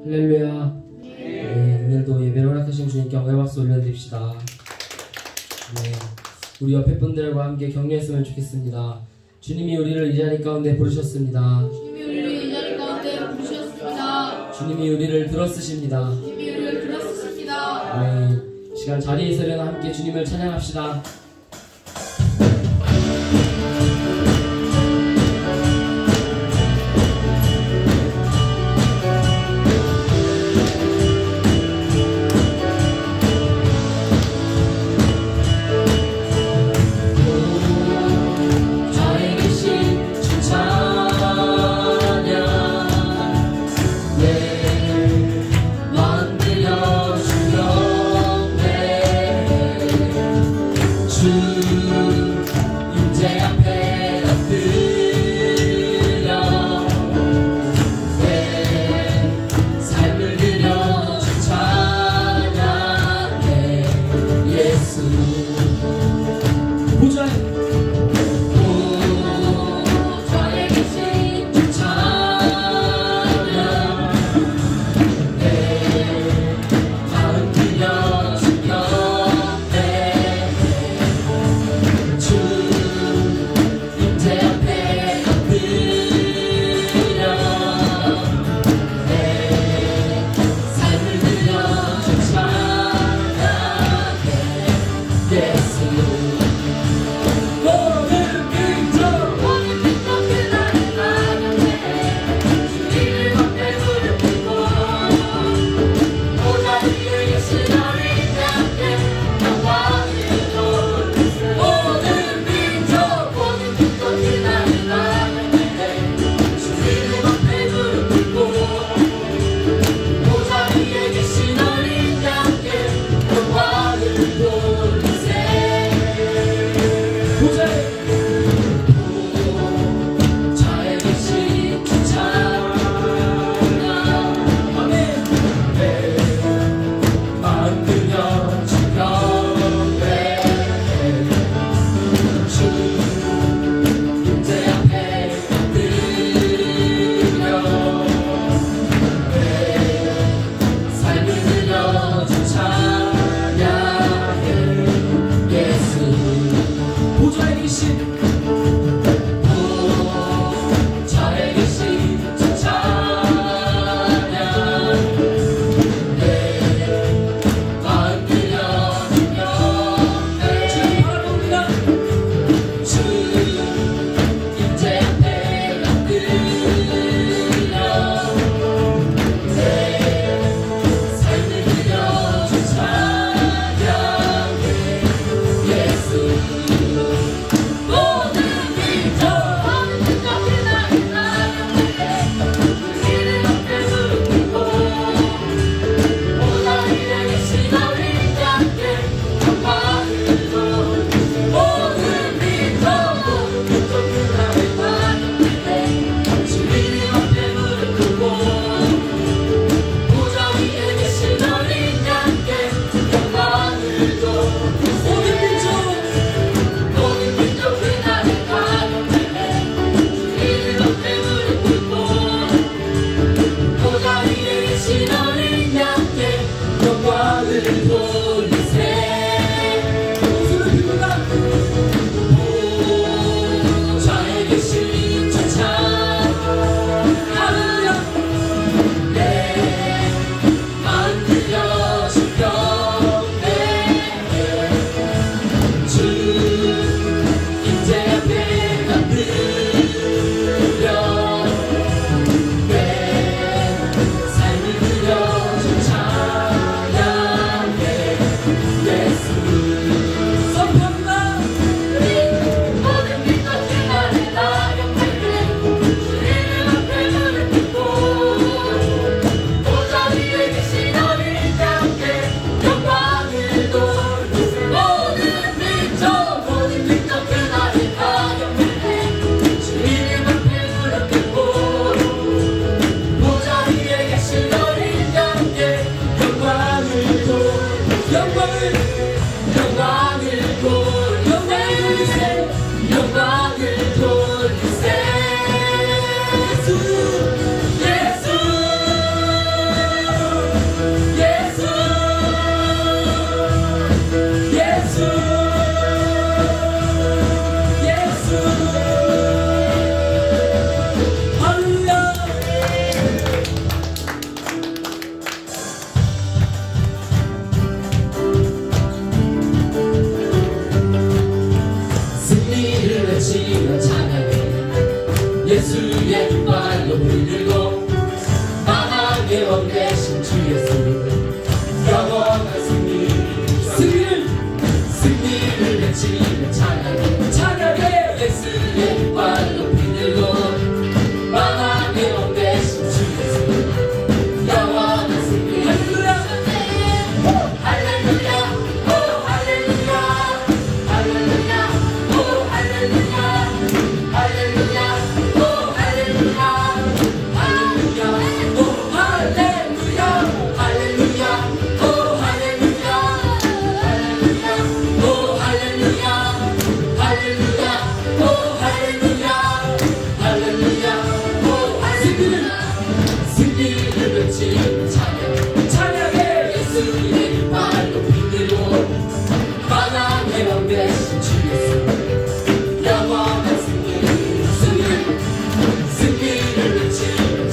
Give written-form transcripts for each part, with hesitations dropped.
할렐루야. 네, 오늘도 예배를 허락하신 주님께 영광의 박수 올려드립시다. 네, 우리 옆에 분들과 함께 격려했으면 좋겠습니다. 주님이 우리를 이 자리 가운데 부르셨습니다. 주님이 우리를 이 자리 가운데 부르셨습니다. 주님이 우리를 들었으십니다. 주님이 우리를 들었으십니다. 네, 시간 자리에서 일어나 함께 주님을 찬양합시다. 주님 외치며 찬양해 예수의 발 높이 들고 만왕의 왕 되신 주 예수 영원한 승리 할렐루야 오 할렐루야 할렐루야 오 할렐루야 할렐루야 오 할렐루야 할렐루야 오 할렐루야 할렐루야 오 할렐루야 할렐루야 오 할렐루야 할렐루야 오 할렐루야 할렐루야 오 승리를 외치며 찬양해 예수의 발 높이 들고 만왕의 왕 되신 주 예수 영원한 승리를 외치며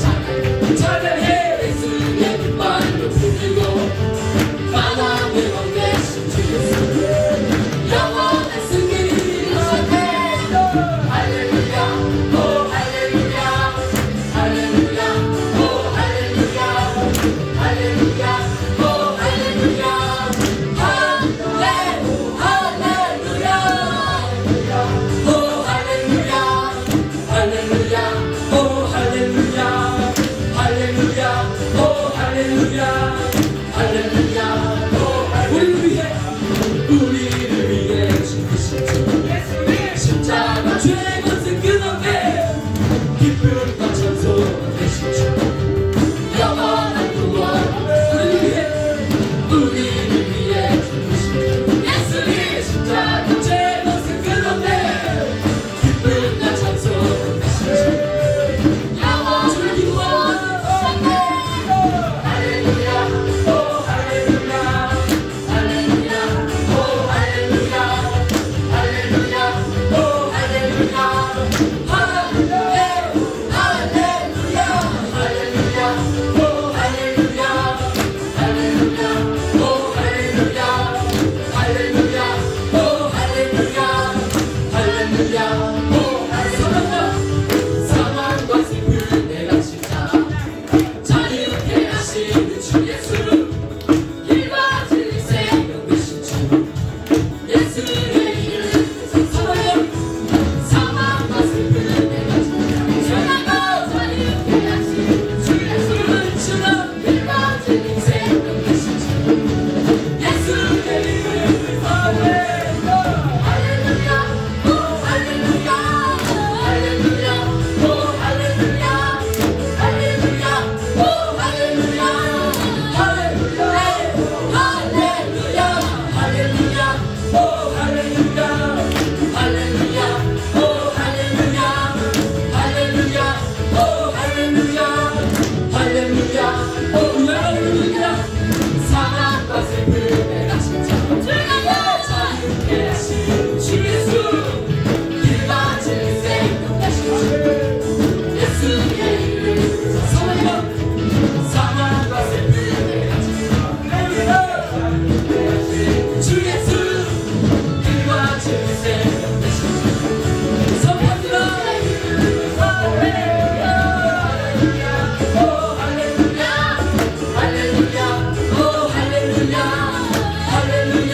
찬양해 예수의 발 높이 들고 만왕의 왕 되신 주 예수 영원한 승리를 할렐루야 오 할렐루야 할렐루야 오 할렐루야 할렐루야 오 할렐루야 할렐루야 오 할렐루야 할렐루야 오 할렐루야 할렐루야 오 할렐루야 우리를 위해 죽으신 주 십자가 죄의 것을 끊어내 기쁨과 찬송 되신 주 영원한 구원 우리를 위해 죽으신 주 예수의 십자가 죄의 것을 끊어내 기쁨과 찬송 되신 주 영원한 구원 할렐루야 오 할렐루야 할렐루야 오 할렐루야 할렐루야 오 할렐루야 사망과 슬픔 내가 십자 자유케 하시는 주 예수 길과 진리 생명 되신 주 예수의 이름 사망과 슬픔 내가 십자 자유케 하시는 주 예수 길과 진리 생명 되신 주 예수의 이름 할렐루야 오 할렐루야 할렐루야 오 할렐루야 할렐루야 오 할렐루야 할렐루야 할렐루야 할렐루야 오 할렐루야 할렐루야 오 할렐루야 할렐루야 오 할렐루야 할렐루야 오 할렐루야 사랑과 슬픔에 갇힌 자 자유케 하신 주 예수 길과 진리 생명 되신 주 예수의 이름 사랑과 슬픔에 갇힌 주 예수 길과 진리 생명 되신 주 선포합니다 할렐루야 오 할렐루야 할렐루야 오 할렐루야 할렐루야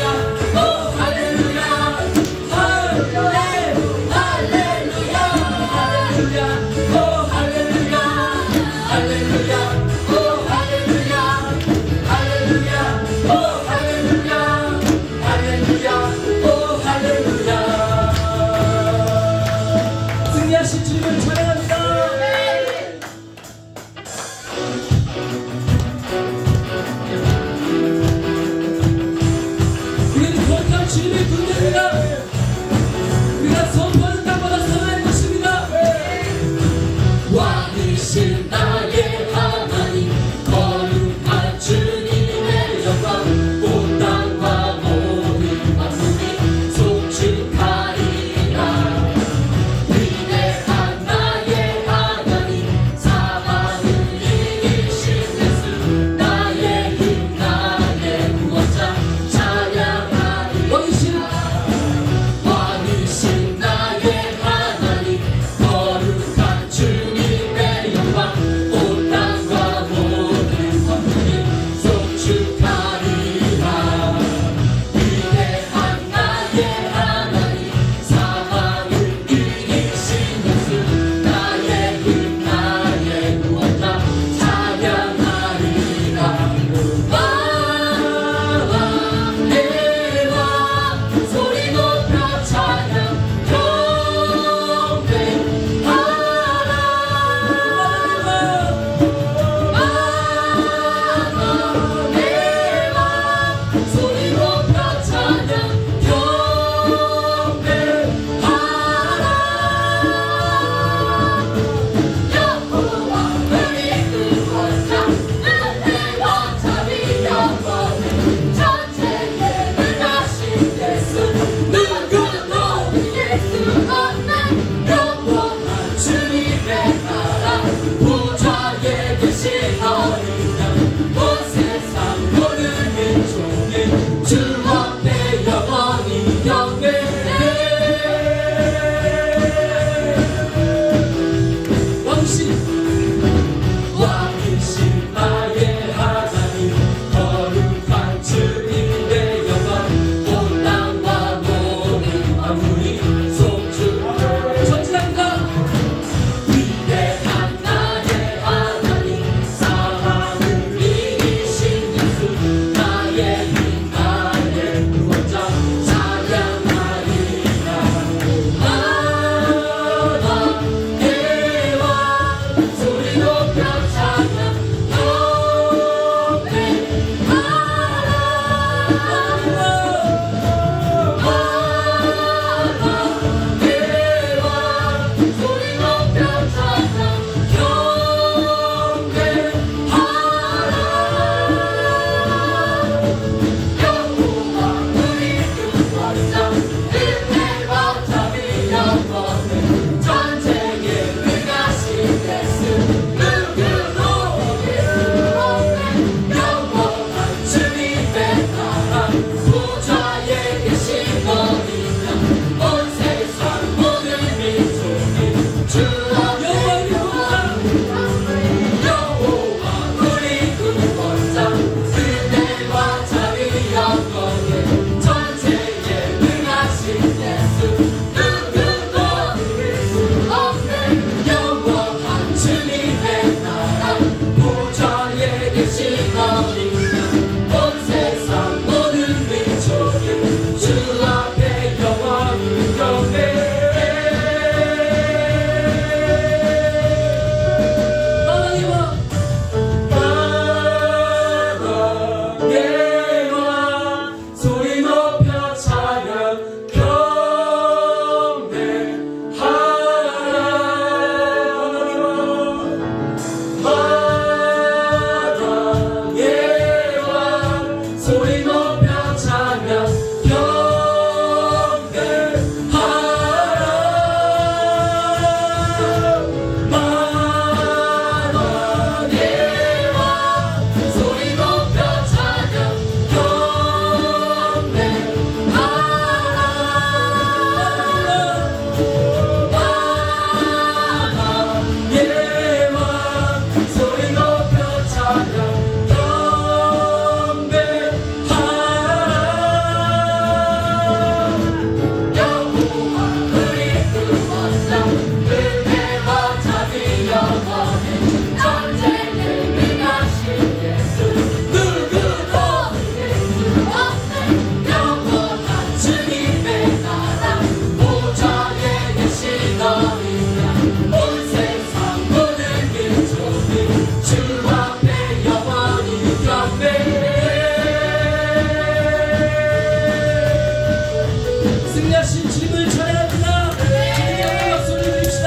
주님을 찬양합니다. 주님의 영광 박수 올려드립시다.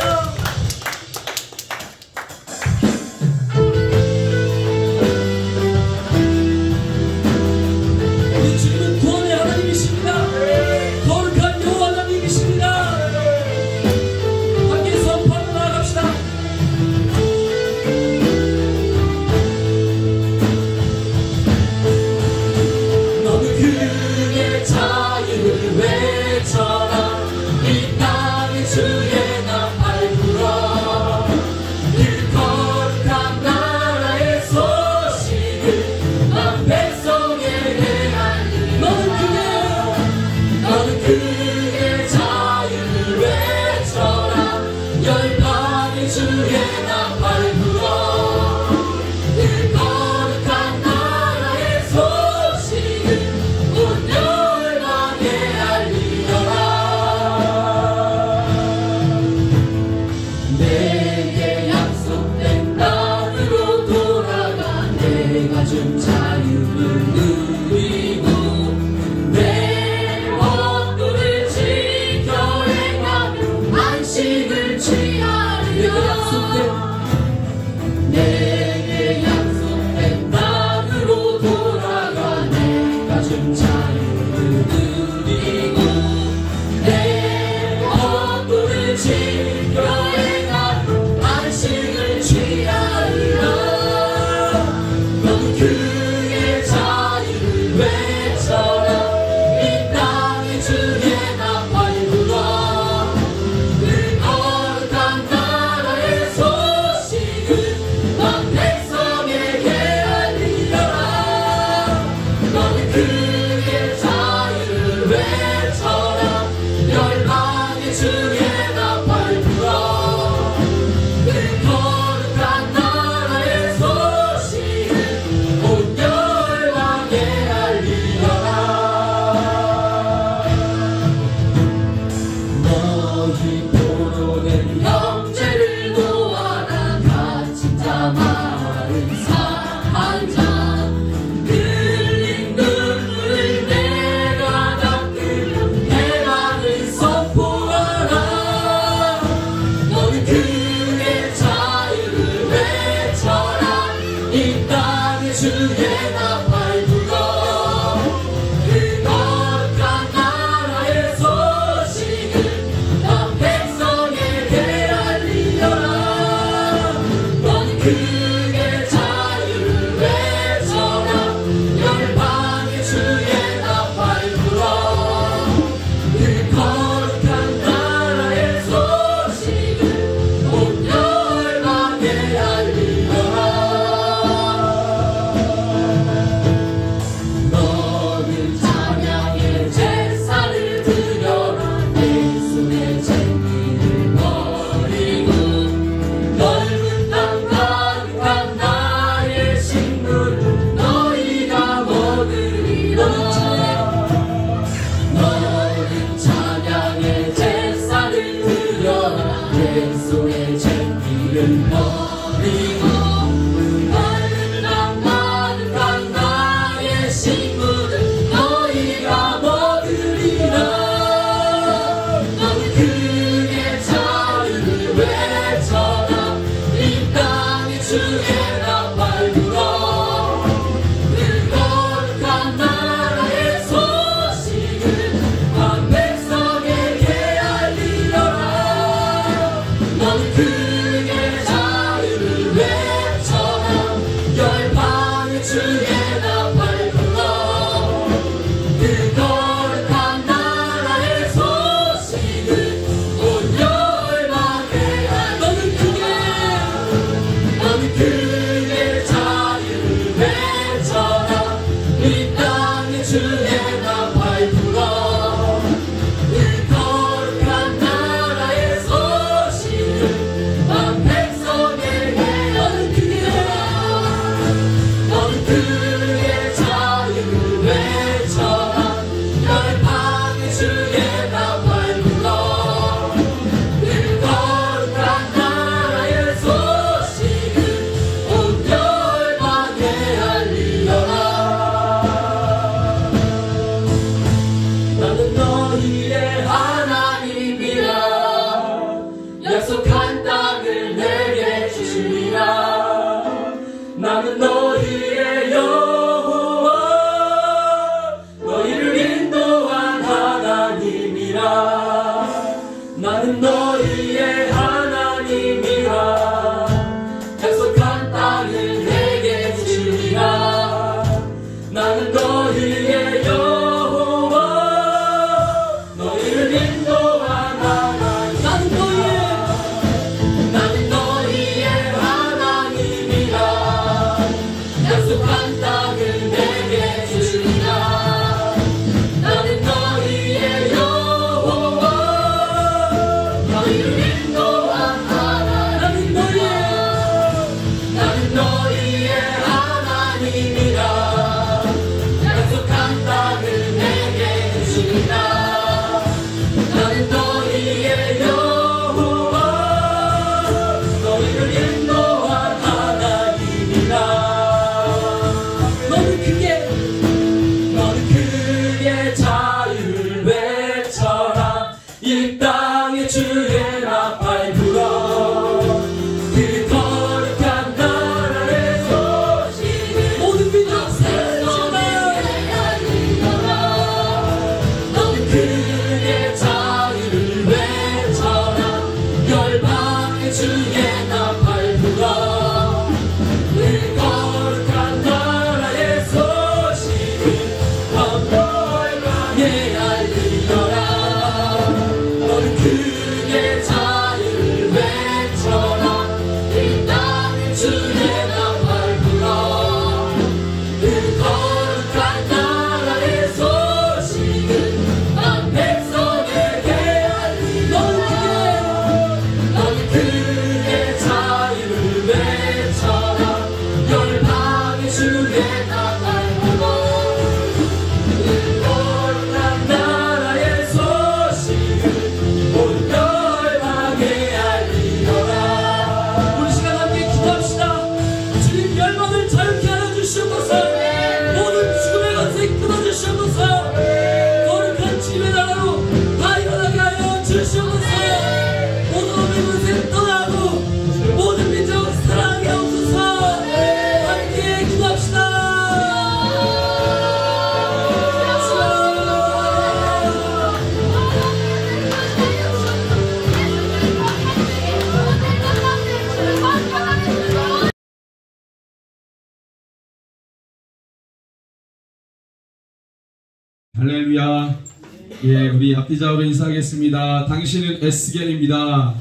우리 주님은 구원의 하나님이십니다. 거룩한 여호와 하나님이십니다. 함께 선포하며 나아갑시다. 너는 그의 자유를 외쳐라. 이 땅의 주의 나팔 불어. 그 거룩한 나라의 소식을 만 백성에게 알리라. 너는 그의 자유를 외쳐라. 열방의 주의 나팔 불어. 그 거룩한 나라의 소식을 온 열방에 알리라. 내게 약속된 땅으로 돌아가 내가 준 자유를 누리고 내 법도를 지켜 행하며 안식을 취하리라. 내게 약속된 땅으로 돌아가 내가 준 자유를 누리고 내 법도를 지켜 행하며 안식을 취하리라. 넌 그의 자유를 외쳐라. 이 땅의 주의 나팔 불어. 그 거룩한 나라의 소식을 만 백성에게 알리라. 너는 그의 자유를 외쳐라. 열방의 주의 나팔 불어. 그 거룩한 나라의 소식을 온 열방에 알리라. 너희 포로된 형제를 도와라. 갇힌 자 마른 사한 자 흘린 눈물을 내가 닦으며 해방을 선포하라. 너는 그의 자유를 외쳐라. 이 땅의 주의 나팔 불어. 그 거룩한 나라의 소식을 난 백성에게 알리라. 너는 그의 자유를 외쳐라. 열방의 주의 나팔 불어. 그 거룩한 나라의 소식을 온 열방에 알리라. 너는 찬양의 제사를 드려라. 내 손에 쟁기를 버리고 넓은 땅 가득한 나의 식물을 너희가 먹으리라. 너는 찬양의 제사를 드려라. 내 손에 쟁기를 버리고 넓은 땅 가득한 나의 식물을 너희가 먹으리라. 너는 그의 자유를 외쳐라. 이 땅의 주의 나팔 불어. 그 거룩한 나라의 소식을 한 백성에게 알리라. 너는 알리라. 나는 너희의 하나님이라. 약속한 땅을 내게 주리라. 나는 너희의 여호와, 너희를 인도한 하나님. 나는 너희의 하나님이라. 약속한 땅을 내게 주리라. 나는 너희의 여호와, 너희를 인도한 하나님. 나는 너희의 하나님이라. 약속한 땅을 내게 주리라. 나는 너희의 여호와, 너희를 인도한 하나님이라. 너는 크게 자유를 외쳐라. 이 땅에 주의 나팔 불어. 그 거룩한 나라의 소식을 모든 민족 세상에 알리라. 너는 크게 자유를 외쳐라. 열방에 주의 나팔 불어. 그 거룩한 나라의 소식을 온 열방에 알리라. 너는 크게 자유를 외쳐라. 이 땅에 주의 나팔 불어. 그 거룩한 나라의 소식을 온 백성에게 알리라. 너는 크게 자유를 외쳐라. 열방에 주의 나팔 불어. 그 거룩한 나라의 소식을 온 열방에 알리라. 우리 시간 함께 기도합시다. 주님, 열방을 자유케 하여 주시옵소서. 모든 죽음의 권세 끊어주시옵소서. 거룩한 주님의 나라로 다 일어나게 하여 주시옵소서. 모든 어둠의 권세 떠나고 모든 민족 사랑하게 하옵소서. 함께 기도합시다. 할렐루야. 예, 우리 앞뒤좌우로 인사하겠습니다. 당신은 에스겔입니다.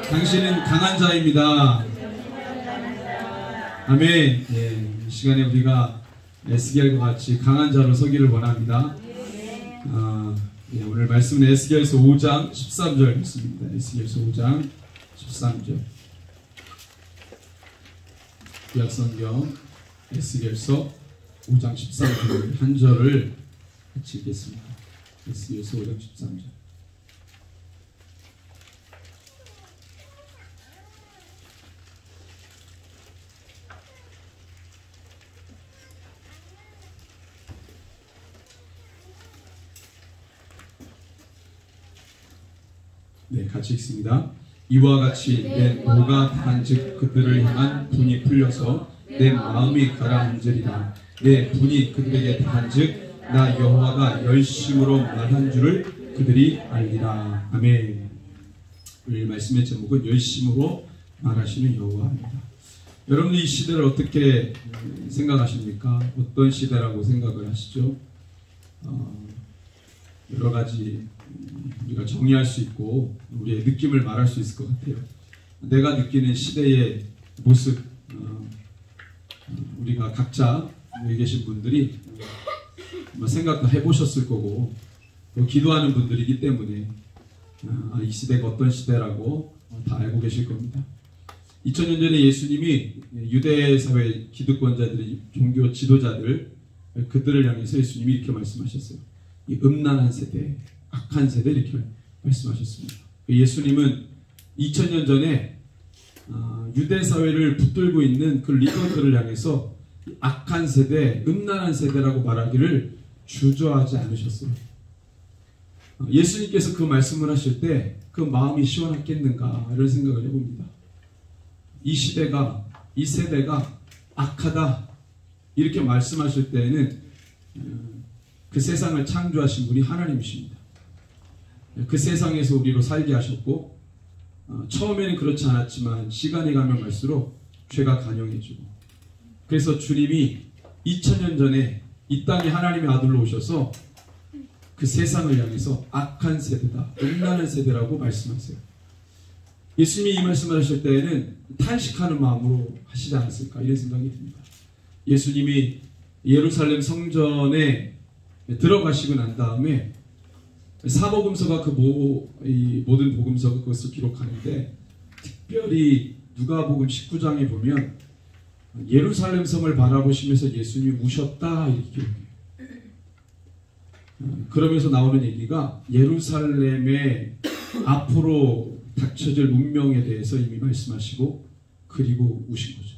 당신은 강한 자입니다. 아멘. 예, 이 시간에 우리가 에스겔과 같이 강한 자로 서기를 원합니다. 예, 오늘 말씀은 에스겔서 5장 13절 말씀입니다. 에스겔서 5장 13절. 구약성경 에스겔서 5장 13절 한 절을 같이 읽겠습니다. 에스겔서 5장 13절. 네, 같이 읽습니다. 이와 같이 내 노가 단즉 그들을 향한 분이 풀려서 내 마음이 가라앉으리라. 내 분이 그들에게 다한즉 나 여호와가 열심으로 말한 줄을 그들이 알리라. 아멘. 오늘 말씀의 제목은 열심으로 말하시는 여호와입니다. 여러분, 이 시대를 어떻게 생각하십니까? 어떤 시대라고 생각을 하시죠? 여러 가지 우리가 정의할 수 있고 우리의 느낌을 말할 수 있을 것 같아요. 내가 느끼는 시대의 모습, 우리가 각자 여기 계신 분들이 생각도 해보셨을 거고 또 기도하는 분들이기 때문에 이 시대가 어떤 시대라고 다 알고 계실 겁니다. 2000년 전에 예수님이 유대 사회 기득권자들이 종교 지도자들 그들을 향해서 예수님이 이렇게 말씀하셨어요. 이 음란한 세대, 악한 세대 이렇게 말씀하셨습니다. 예수님은 2000년 전에 유대 사회를 붙들고 있는 그 리더들을 향해서 악한 세대, 음란한 세대라고 말하기를 주저하지 않으셨어요. 예수님께서 그 말씀을 하실 때 그 마음이 시원했겠는가 이런 생각을 해봅니다. 이 시대가, 이 세대가 악하다 이렇게 말씀하실 때에는 그 세상을 창조하신 분이 하나님이십니다. 그 세상에서 우리로 살게 하셨고 처음에는 그렇지 않았지만 시간이 가면 갈수록 죄가 간영해지고 그래서 주님이 2000년 전에 이 땅에 하나님의 아들로 오셔서 그 세상을 향해서 악한 세대다, 음란한 세대라고 말씀하세요. 예수님이 이 말씀을 하실 때에는 탄식하는 마음으로 하시지 않았을까 이런 생각이 듭니다. 예수님이 예루살렘 성전에 들어가시고 난 다음에 사복음서가 이 모든 복음서가 그것을 기록하는데 특별히 누가복음 19장에 보면 예루살렘 성을 바라보시면서 예수님이 우셨다 이렇게 기록해요. 그러면서 나오는 얘기가 예루살렘의 앞으로 닥쳐질 운명에 대해서 이미 말씀하시고 그리고 우신 거죠.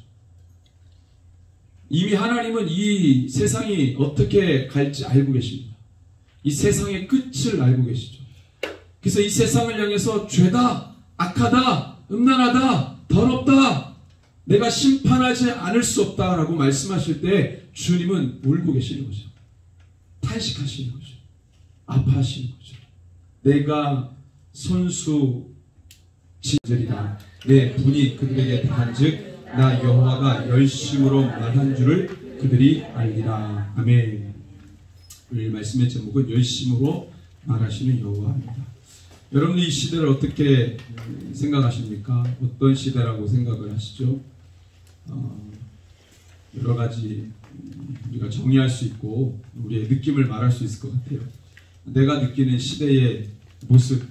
이미 하나님은 이 세상이 어떻게 갈지 알고 계십니다. 이 세상의 끝을 알고 계시죠. 그래서 이 세상을 향해서 죄다, 악하다, 음란하다, 더럽다, 내가 심판하지 않을 수 없다라고 말씀하실 때 주님은 울고 계시는 거죠. 탄식하시는 거죠. 아파하시는 거죠. 내가 손수 진절이다. 내 분이 그들에게 다한즉 나 여호와가 열심으로 말한 줄을 그들이 알리라. 아멘. 오늘 말씀의 제목은 열심으로 말하시는 여호와입니다. 여러분 이 시대를 어떻게 생각하십니까? 어떤 시대라고 생각을 하시죠? 여러 가지 우리가 정의할 수 있고 우리의 느낌을 말할 수 있을 것 같아요. 내가 느끼는 시대의 모습,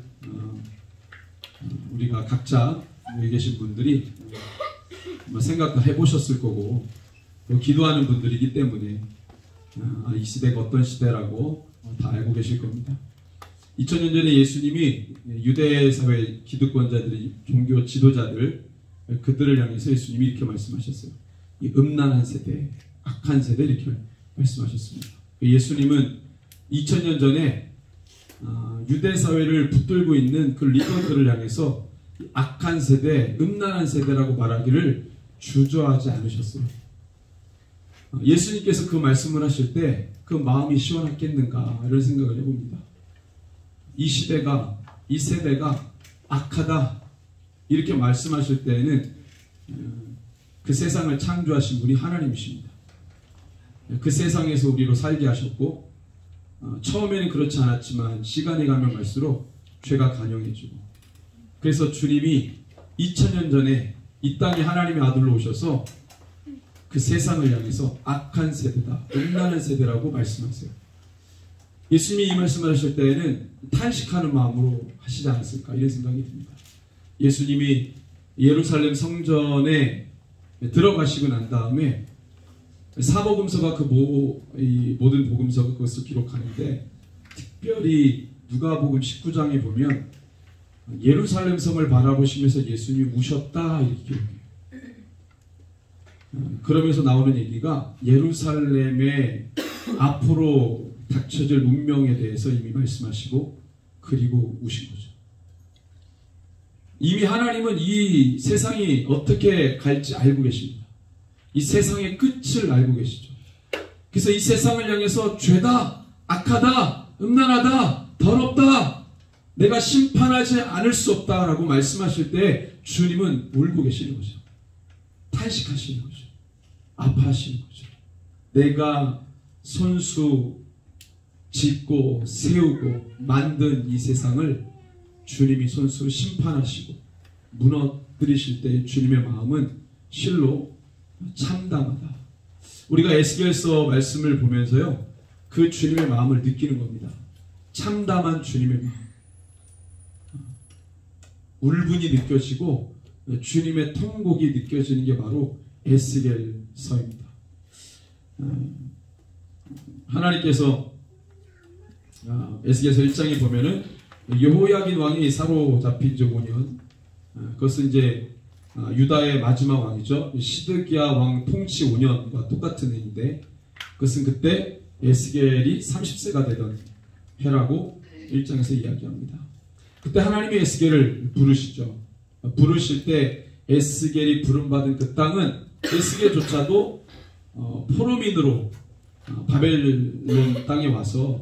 우리가 각자 여기 계신 분들이 생각도 해보셨을 거고 또 기도하는 분들이기 때문에 이 시대가 어떤 시대라고 다 알고 계실 겁니다. 2000년 전에 예수님이 유대 사회 기득권자들이 종교 지도자들 그들을 향해서 예수님이 이렇게 말씀하셨어요. 이 음란한 세대, 악한 세대 이렇게 말씀하셨습니다. 예수님은 2000년 전에 유대 사회를 붙들고 있는 그 리더들을 향해서 악한 세대, 음란한 세대라고 말하기를 주저하지 않으셨어요. 예수님께서 그 말씀을 하실 때 그 마음이 시원했겠는가 이런 생각을 해봅니다. 이 시대가, 이 세대가 악하다 이렇게 말씀하실 때에는 그 세상을 창조하신 분이 하나님이십니다. 그 세상에서 우리로 살게 하셨고 처음에는 그렇지 않았지만 시간이 가면 갈수록 죄가 간영해지고 그래서 주님이 2000년 전에 이 땅에 하나님의 아들로 오셔서 그 세상을 향해서 악한 세대다, 음란한 세대라고 말씀하세요. 예수님이 이 말씀을 하실 때에는 탄식하는 마음으로 하시지 않았을까 이런 생각이 듭니다. 예수님이 예루살렘 성전에 들어가시고 난 다음에 사복음서가 이 모든 복음서가 그것을 기록하는데 특별히 누가복음 19장에 보면 예루살렘 성을 바라보시면서 예수님이 우셨다 이렇게 기록해요. 그러면서 나오는 얘기가 예루살렘의 앞으로 닥쳐질 운명에 대해서 이미 말씀하시고 그리고 우신 거죠. 이미 하나님은 이 세상이 어떻게 갈지 알고 계십니다. 이 세상의 끝을 알고 계시죠. 그래서 이 세상을 향해서 죄다, 악하다, 음란하다, 더럽다, 내가 심판하지 않을 수 없다라고 말씀하실 때 주님은 울고 계시는 거죠. 탄식하시는 거죠. 아파하시는 거죠. 내가 손수 짓고 세우고 만든 이 세상을 주님이 손수 심판하시고 무너뜨리실 때 주님의 마음은 실로 참담하다. 우리가 에스겔서 말씀을 보면서요 그 주님의 마음을 느끼는 겁니다. 참담한 주님의 마음, 울분이 느껴지고 주님의 통곡이 느껴지는 게 바로 에스겔서입니다. 하나님께서 에스겔서 1장에 보면은 여호야긴 왕이 사로잡힌 지 5년, 그것은 이제 유다의 마지막 왕이죠. 시드기야 왕 통치 5년과 똑같은 해인데 그것은 그때 에스겔이 30세가 되던 해라고 1장에서 이야기합니다. 그때 하나님이 에스겔을 부르시죠. 부르실 때 에스겔이 부름받은 그 땅은 에스겔조차도 포로민으로 바벨론 땅에 와서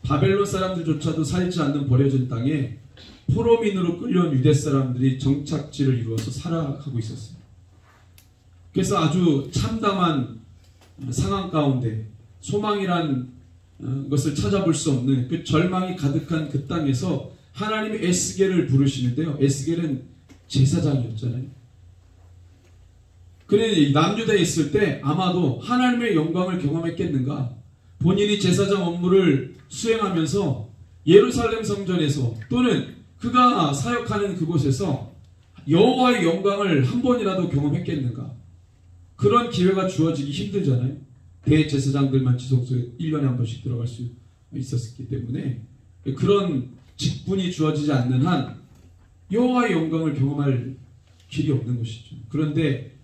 바벨론 사람들조차도 살지 않는 버려진 땅에 포로민으로 끌려온 유대 사람들이 정착지를 이루어서 살아가고 있었어요. 그래서 아주 참담한 상황 가운데 소망이란 것을 찾아볼 수 없는 그 절망이 가득한 그 땅에서 하나님이 에스겔을 부르시는데요. 에스겔은 제사장이었잖아요. 그는 남유다에 있을 때 아마도 하나님의 영광을 경험했겠는가? 본인이 제사장 업무를 수행하면서 예루살렘 성전에서 또는 그가 사역하는 그곳에서 여호와의 영광을 한 번이라도 경험했겠는가? 그런 기회가 주어지기 힘들잖아요. 대제사장들만 지성소에 1년에 한 번씩 들어갈 수 있었기 때문에 그런 직분이 주어지지 않는 한 여호와의 영광을 경험할 길이 없는 것이죠. 그런데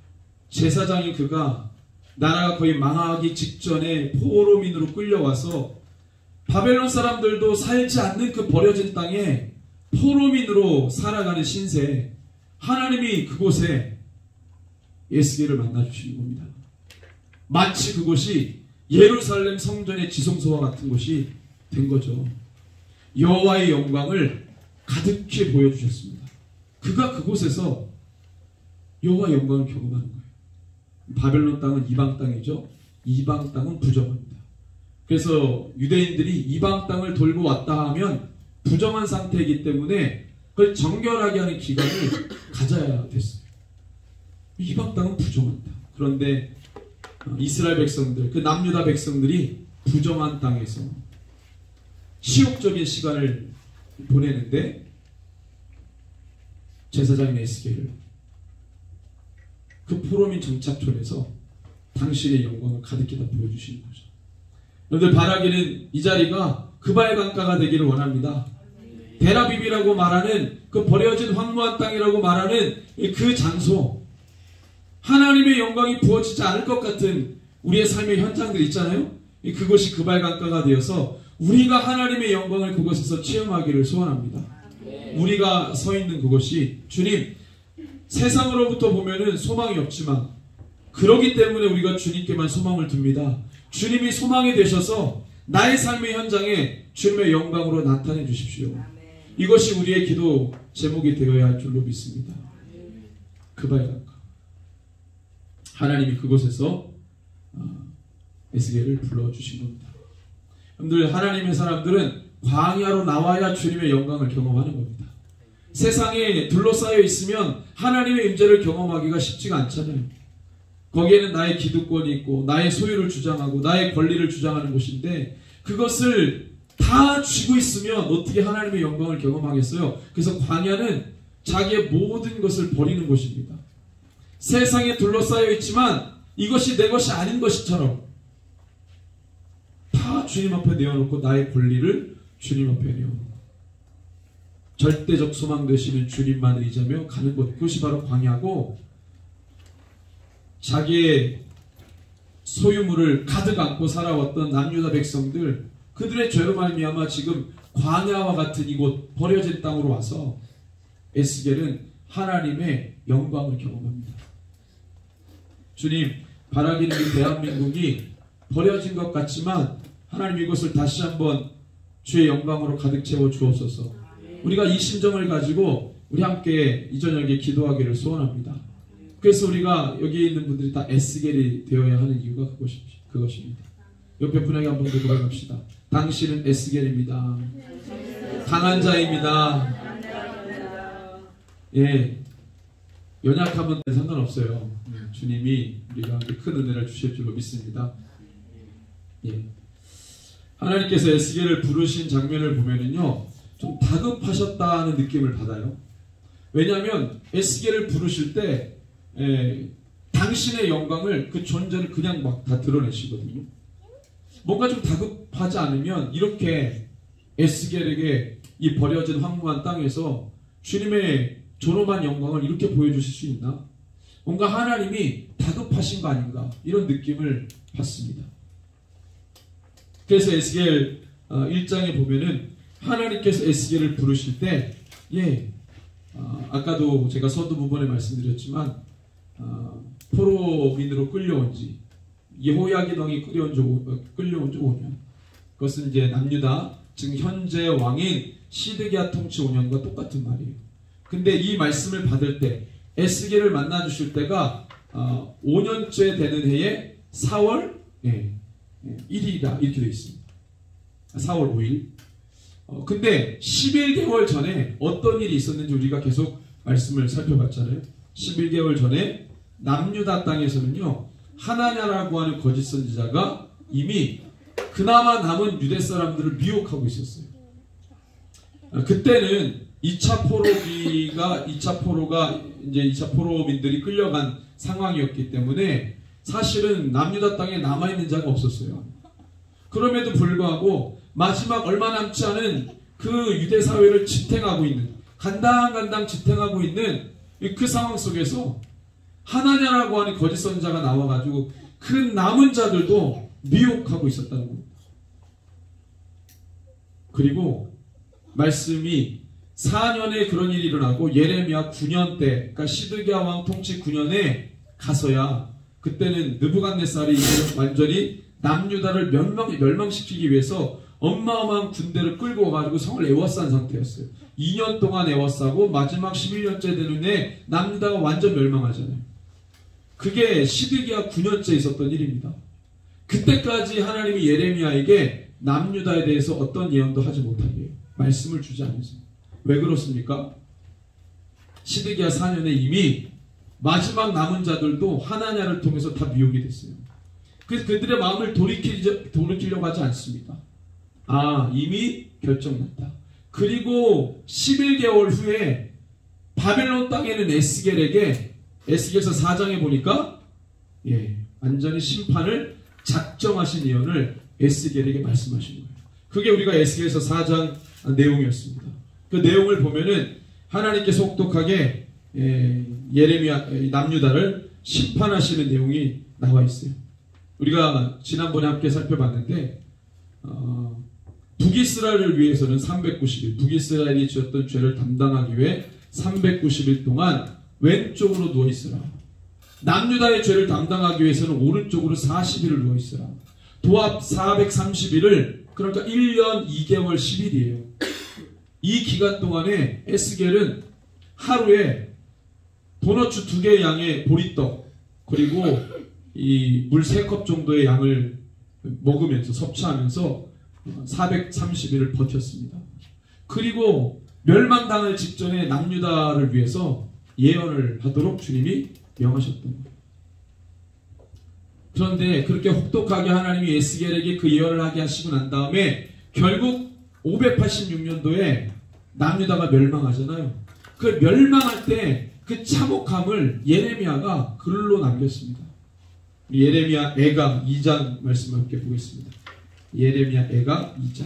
제사장인 그가 나라가 거의 망하기 직전에 포로민으로 끌려와서 바벨론 사람들도 살지 않는 그 버려진 땅에 포로민으로 살아가는 신세에 하나님이 그곳에 에스겔을 만나주시는 겁니다. 마치 그곳이 예루살렘 성전의 지성소와 같은 곳이 된 거죠. 여호와의 영광을 가득히 보여주셨습니다. 그가 그곳에서 여호와의 영광을 경험하는 거예요. 바벨론 땅은 이방 땅이죠. 이방 땅은 부정합니다. 그래서 유대인들이 이방 땅을 돌고 왔다 하면 부정한 상태이기 때문에 그걸 정결하게 하는 기간을 가져야 됐어요. 이방 땅은 부정한다. 그런데 이스라엘 백성들, 그 남유다 백성들이 부정한 땅에서 시욕적인 시간을 보내는데 제사장인 에스겔을 그 포로민 정착촌에서 당신의 영광을 가득히 다 보여주시는 거죠. 여러분들 바라기는 이 자리가 그바의 강가가 되기를 원합니다. 데라비비라고 말하는 그 버려진 황무한 땅이라고 말하는 그 장소, 하나님의 영광이 부어지지 않을 것 같은 우리의 삶의 현장들 있잖아요. 그것이 그바의 강가가 되어서 우리가 하나님의 영광을 그곳에서 체험하기를 소원합니다. 우리가 서 있는 그곳이 주님, 세상으로부터 보면은 소망이 없지만 그러기 때문에 우리가 주님께만 소망을 둡니다. 주님이 소망이 되셔서 나의 삶의 현장에 주님의 영광으로 나타내 주십시오. 이것이 우리의 기도 제목이 되어야 할 줄로 믿습니다. 그바의 강가. 하나님이 그곳에서 에스겔을 불러주신 겁니다. 여러분들, 하나님의 사람들은 광야로 나와야 주님의 영광을 경험하는 겁니다. 세상에 둘러싸여 있으면 하나님의 임재를 경험하기가 쉽지가 않잖아요. 거기에는 나의 기득권이 있고 나의 소유를 주장하고 나의 권리를 주장하는 곳인데 그것을 다 쥐고 있으면 어떻게 하나님의 영광을 경험하겠어요? 그래서 광야는 자기의 모든 것을 버리는 곳입니다. 세상에 둘러싸여 있지만 이것이 내 것이 아닌 것처럼 다 주님 앞에 내어놓고 나의 권리를 주님 앞에 내어놓고 절대적 소망 되시는 주님만을 의지하며 가는 곳, 그것이 바로 광야고, 자기의 소유물을 가득 안고 살아왔던 남유다 백성들, 그들의 죄로 말미암아 지금 광야와 같은 이곳 버려진 땅으로 와서 에스겔은 하나님의 영광을 경험합니다. 주님, 바라기는 이 대한민국이 버려진 것 같지만 하나님 이것을 다시 한번 주의 영광으로 가득 채워 주옵소서. 우리가 이 심정을 가지고 우리 함께 이 저녁에 기도하기를 소원합니다. 그래서 우리가 여기 있는 분들이 다 에스겔이 되어야 하는 이유가 그것입니다. 옆에 분에게 한번 더 고백합시다. 당신은 에스겔입니다. 강한 자입니다. 예, 연약하면 상관없어요. 주님이 우리가 큰 은혜를 주실 줄로 믿습니다. 예. 하나님께서 에스겔을 부르신 장면을 보면은요, 좀 다급하셨다는 느낌을 받아요. 왜냐하면 에스겔을 부르실 때 당신의 영광을, 그 존재를 그냥 막 다 드러내시거든요. 뭔가 좀 다급하지 않으면 이렇게 에스겔에게 이 버려진 황무한 땅에서 주님의 존엄한 영광을 이렇게 보여주실 수 있나? 뭔가 하나님이 다급하신 거 아닌가? 이런 느낌을 받습니다. 그래서 에스겔 1장에 보면은 하나님께서 에스겔을 부르실 때, 아까도 제가 서두 부분에 말씀드렸지만 포로민으로 끌려온 지, 예호야긴 왕이 끌려온 지 5년. 그것은 이제 남유다 지금 현재 왕인 시드기야 통치 5년과 똑같은 말이에요. 근데 이 말씀을 받을 때 에스겔을 만나 주실 때가 5년째 되는 해에 4월 1일이다 이렇게 되어 있습니다. 4월 5일. 근데 11개월 전에 어떤 일이 있었는지 우리가 계속 말씀을 살펴봤잖아요. 11개월 전에 남유다 땅에서는요, 하나냐라고 하는 거짓 선지자가 이미 그나마 남은 유대 사람들을 미혹하고 있었어요. 그때는 2차 포로민들이 끌려간 상황이었기 때문에 사실은 남유다 땅에 남아있는 자가 없었어요. 그럼에도 불구하고 마지막 얼마 남지 않은 그 유대 사회를 지탱하고 있는, 간당간당 지탱하고 있는 그 상황 속에서 하나냐라고 하는 거짓 선지자가 나와가지고 그 남은 자들도 미혹하고 있었다는 겁니다. 그리고 말씀이 4년에 그런 일이 일어나고 예레미야 9년 때, 그러니까 시드기야 왕 통치 9년에 가서야, 그때는 느부갓네살이 완전히 남유다를 멸망시키기 위해서 어마어마한 군대를 끌고 와가지고 성을 에워싼 상태였어요. 2년 동안 에워싸고 마지막 11년째 되는 해 남유다가 완전 멸망하잖아요. 그게 시드기야 9년째 있었던 일입니다. 그때까지 하나님이 예레미야에게 남유다에 대해서 어떤 예언도 하지 못하게 해요. 말씀을 주지 않으십니다. 왜 그렇습니까? 시드기야 4년에 이미 마지막 남은 자들도 하나냐를 통해서 다 미혹이 됐어요. 그래서 그들의 마음을 돌이키려고 하지 않습니다. 이미 결정났다. 그리고 11개월 후에 바벨론 땅에는 에스겔에게, 에스겔서 4장에 보니까 완전히 심판을 작정하신 예언을 에스겔에게 말씀하신 거예요. 그게 우리가 에스겔서 4장 내용이었습니다. 그 내용을 보면은 하나님께서 혹독하게 예레미야 남유다를 심판하시는 내용이 나와 있어요. 우리가 지난번에 함께 살펴봤는데 북이스라엘을 위해서는 390일, 북이스라엘이 지었던 죄를 담당하기 위해 390일 동안 왼쪽으로 누워있으라. 남유다의 죄를 담당하기 위해서는 오른쪽으로 40일을 누워있으라. 도합 430일을, 그러니까 1년 2개월 10일이에요. 이 기간 동안에 에스겔은 하루에 도너츠 2개의 양의 보리떡, 그리고 이 물 3컵 정도의 양을 먹으면서, 섭취하면서 430일을 버텼습니다. 그리고 멸망당할 직전에 남유다를 위해서 예언을 하도록 주님이 명하셨던 거예요. 그런데 그렇게 혹독하게 하나님이 에스겔에게 그 예언을 하게 하시고 난 다음에 결국 586년도에 남유다가 멸망하잖아요. 그 멸망할 때 그 참혹함을 예레미야가 글로 남겼습니다. 예레미야 애가 2장 말씀 함께 보겠습니다. 예레미야 애가 2장.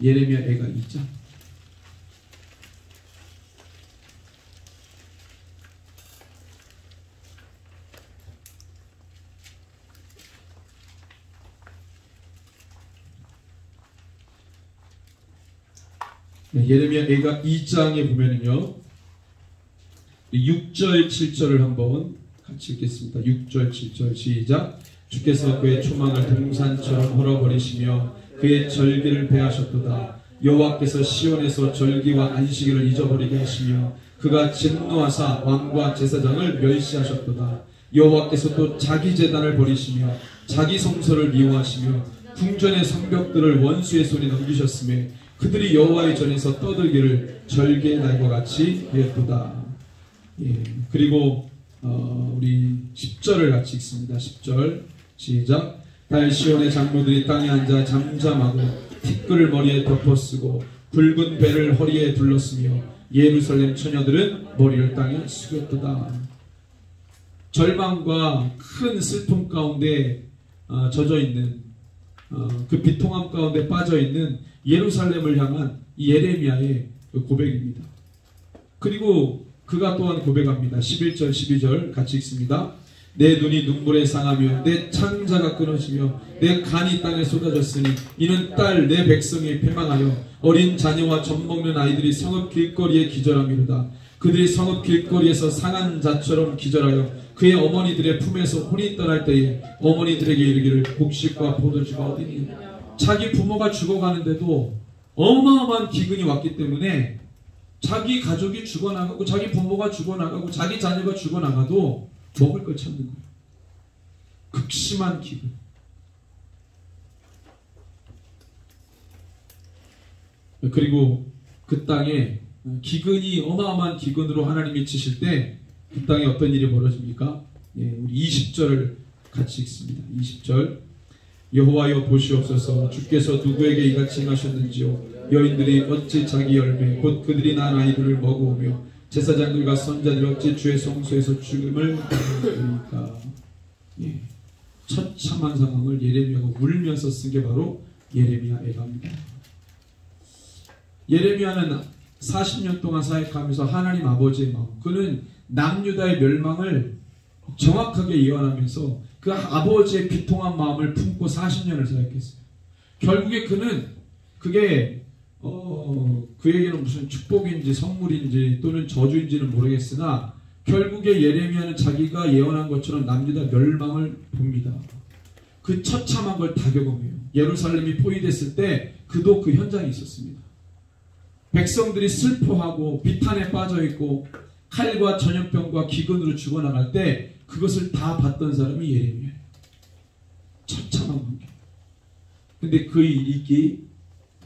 예레미야 애가 2장. 예레미야 애가 2장에 보면은요, 6절 7절을 한번 같이 읽겠습니다. 6절 7절 시작. 주께서 그의 초망을 동산처럼 헐어버리시며 그의 절기를 배하셨도다. 여호와께서 시온에서 절기와 안식일을 잊어버리게 하시며 그가 진노하사 왕과 제사장을 멸시하셨도다. 여호와께서 또 자기 제단을 버리시며 자기 성소를 미워하시며 궁전의 성벽들을 원수의 손에 넘기셨으며 그들이 여호와의 전에서 떠들기를 절기의 날과 같이 하였도다. 그리고 우리 10절을 같이 읽습니다. 10절 시작. 달 시온의 장로들이 땅에 앉아 잠잠하고 티끌을 머리에 덮어쓰고 붉은 배를 허리에 둘렀으며 예루살렘 처녀들은 머리를 땅에 숙였도다. 절망과 큰 슬픔 가운데 젖어있는, 그 비통함 가운데 빠져있는 예루살렘을 향한 예레미야의 고백입니다. 그리고 그가 또한 고백합니다. 11절 12절 같이 읽습니다. 내 눈이 눈물에 상하며 내 창자가 끊어지며 내 간이 땅에 쏟아졌으니 이는 딸 내 백성이 패망하여 어린 자녀와 젖 먹는 아이들이 성읍 길거리에 기절함이로다. 그들이 성읍 길거리에서 상한 자처럼 기절하여 그의 어머니들의 품에서 혼이 떠날 때에 어머니들에게 이르기를 곡식과 포도주가 어디 있느냐. 자기 부모가 죽어가는데도 어마어마한 기근이 왔기 때문에 자기 가족이 죽어나가고 자기 부모가 죽어나가고 자기 자녀가 죽어나가도 먹을 걸 찾는 거예요. 극심한 기근. 그리고 그 땅에 기근이 어마어마한 기근으로 하나님이 치실 때 그 땅에 어떤 일이 벌어집니까? 우리 20절을 같이 읽습니다. 20절. 여호와여 보시옵소서. 주께서 누구에게 이같이 행하셨는지요. 여인들이 어찌 자기 열매 곧 그들이 낳은 아이들을 먹어오며 제사장들과 선자들이 어찌 주의 성소에서 죽음을 받으니까. 처참한 상황을 예레미야가 울면서 쓴 게 바로 예레미야 애가입니다. 예레미야는 40년 동안 사역하면서 하나님 아버지의 마음, 그는 남유다의 멸망을 정확하게 예언하면서 그 아버지의 비통한 마음을 품고 40년을 사역했어요. 결국에 그는 그게 그에게는 무슨 축복인지 선물인지 또는 저주인지는 모르겠으나 결국에 예레미야는 자기가 예언한 것처럼 남유다 멸망을 봅니다. 그 처참한 걸 다 경험해요. 예루살렘이 포위됐을 때 그도 그 현장에 있었습니다. 백성들이 슬퍼하고 비탄에 빠져있고 칼과 전염병과 기근으로 죽어나갈 때 그것을 다 봤던 사람이 예레미야예요. 처참한 관계. 근데 그 일이 있기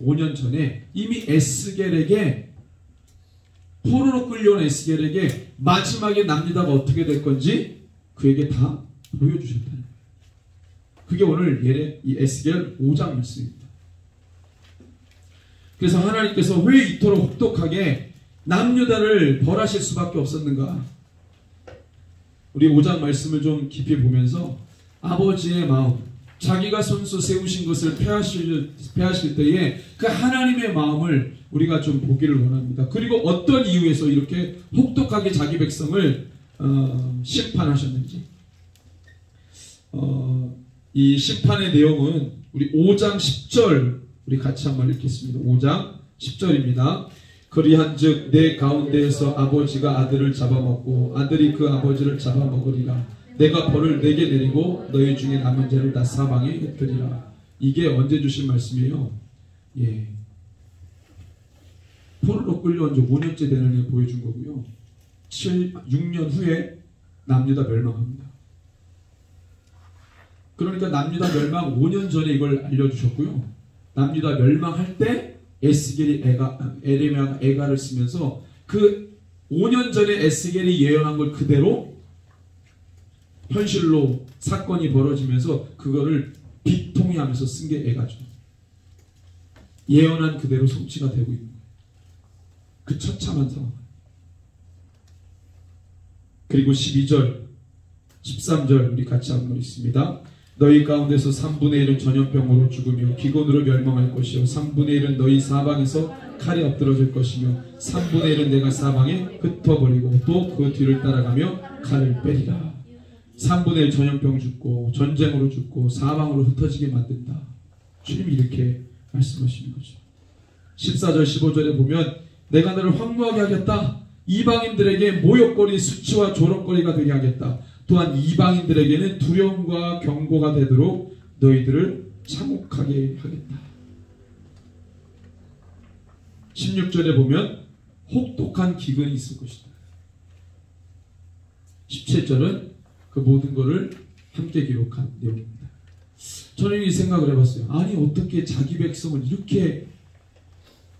5년 전에 이미 에스겔에게 포로로 끌려온 에스겔에게 마지막에 남유다가 어떻게 될 건지 그에게 다 보여주셨다는 거예요. 그게 오늘 이 에스겔 5장 말씀입니다. 그래서 하나님께서 왜 이토록 혹독하게 남유다를 벌하실 수밖에 없었는가? 우리 5장 말씀을 좀 깊이 보면서 아버지의 마음, 자기가 손수 세우신 것을 폐하실 때에 그 하나님의 마음을 우리가 좀 보기를 원합니다. 그리고 어떤 이유에서 이렇게 혹독하게 자기 백성을 심판하셨는지. 이 심판의 내용은 우리 5장 10절 우리 같이 한번 읽겠습니다. 5장 10절입니다. 그리한즉 내 가운데에서 아버지가 아들을 잡아먹고 아들이 그 아버지를 잡아먹으리라. 내가 벌을 내게 내리고 너희 중에 남은 자를 다 사방에 흩으리라. 이게 언제 주신 말씀이에요? 포로로 끌려온 지 5년째 되는 애 보여준 거고요. 6년 후에 남유다 멸망합니다. 그러니까 남유다 멸망 5년 전에 이걸 알려주셨고요. 남유다 멸망할 때 예레미야가 애가를 쓰면서 그 5년 전에 에스겔이 예언한 걸 그대로 현실로 사건이 벌어지면서 그거를 비통히 하면서 쓴 게 애가죠. 예언한 그대로 성취가 되고 있는 거예요. 그 처참한 상황. 그리고 12절 13절 우리 같이 한번 읽습니다. 너희 가운데서 3분의 1은 전염병으로 죽으며 기근으로 멸망할 것이요 3분의 1은 너희 사방에서 칼에 엎드러질 것이며 3분의 1은 내가 사방에 흩어버리고 또 그 뒤를 따라가며 칼을 빼리라. 3분의 1 전염병 죽고 전쟁으로 죽고 사방으로 흩어지게 만든다. 주님이 이렇게 말씀하시는 거죠. 14절 15절에 보면 내가 너를 황무하게 하겠다. 이방인들에게 모욕거리 수치와 조롱거리가 되게 하겠다. 또한 이방인들에게는 두려움과 경고가 되도록 너희들을 참혹하게 하겠다. 16절에 보면 혹독한 기근이 있을 것이다. 17절은 그 모든 것을 함께 기록한 내용입니다. 저는 이 생각을 해봤어요. 아니 어떻게 자기 백성을 이렇게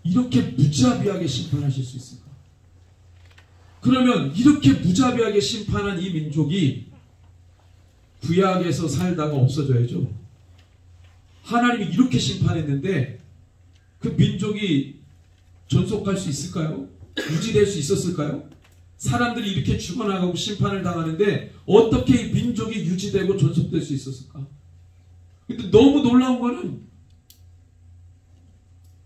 무자비하게 심판하실 수 있을까? 그러면 이렇게 무자비하게 심판한 이 민족이 구약에서 살다가 없어져야죠. 하나님이 이렇게 심판했는데 그 민족이 존속할 수 있을까요? 유지될 수 있었을까요? 사람들이 이렇게 죽어나가고 심판을 당하는데 어떻게 이 민족이 유지되고 존속될 수 있었을까? 근데 너무 놀라운 거는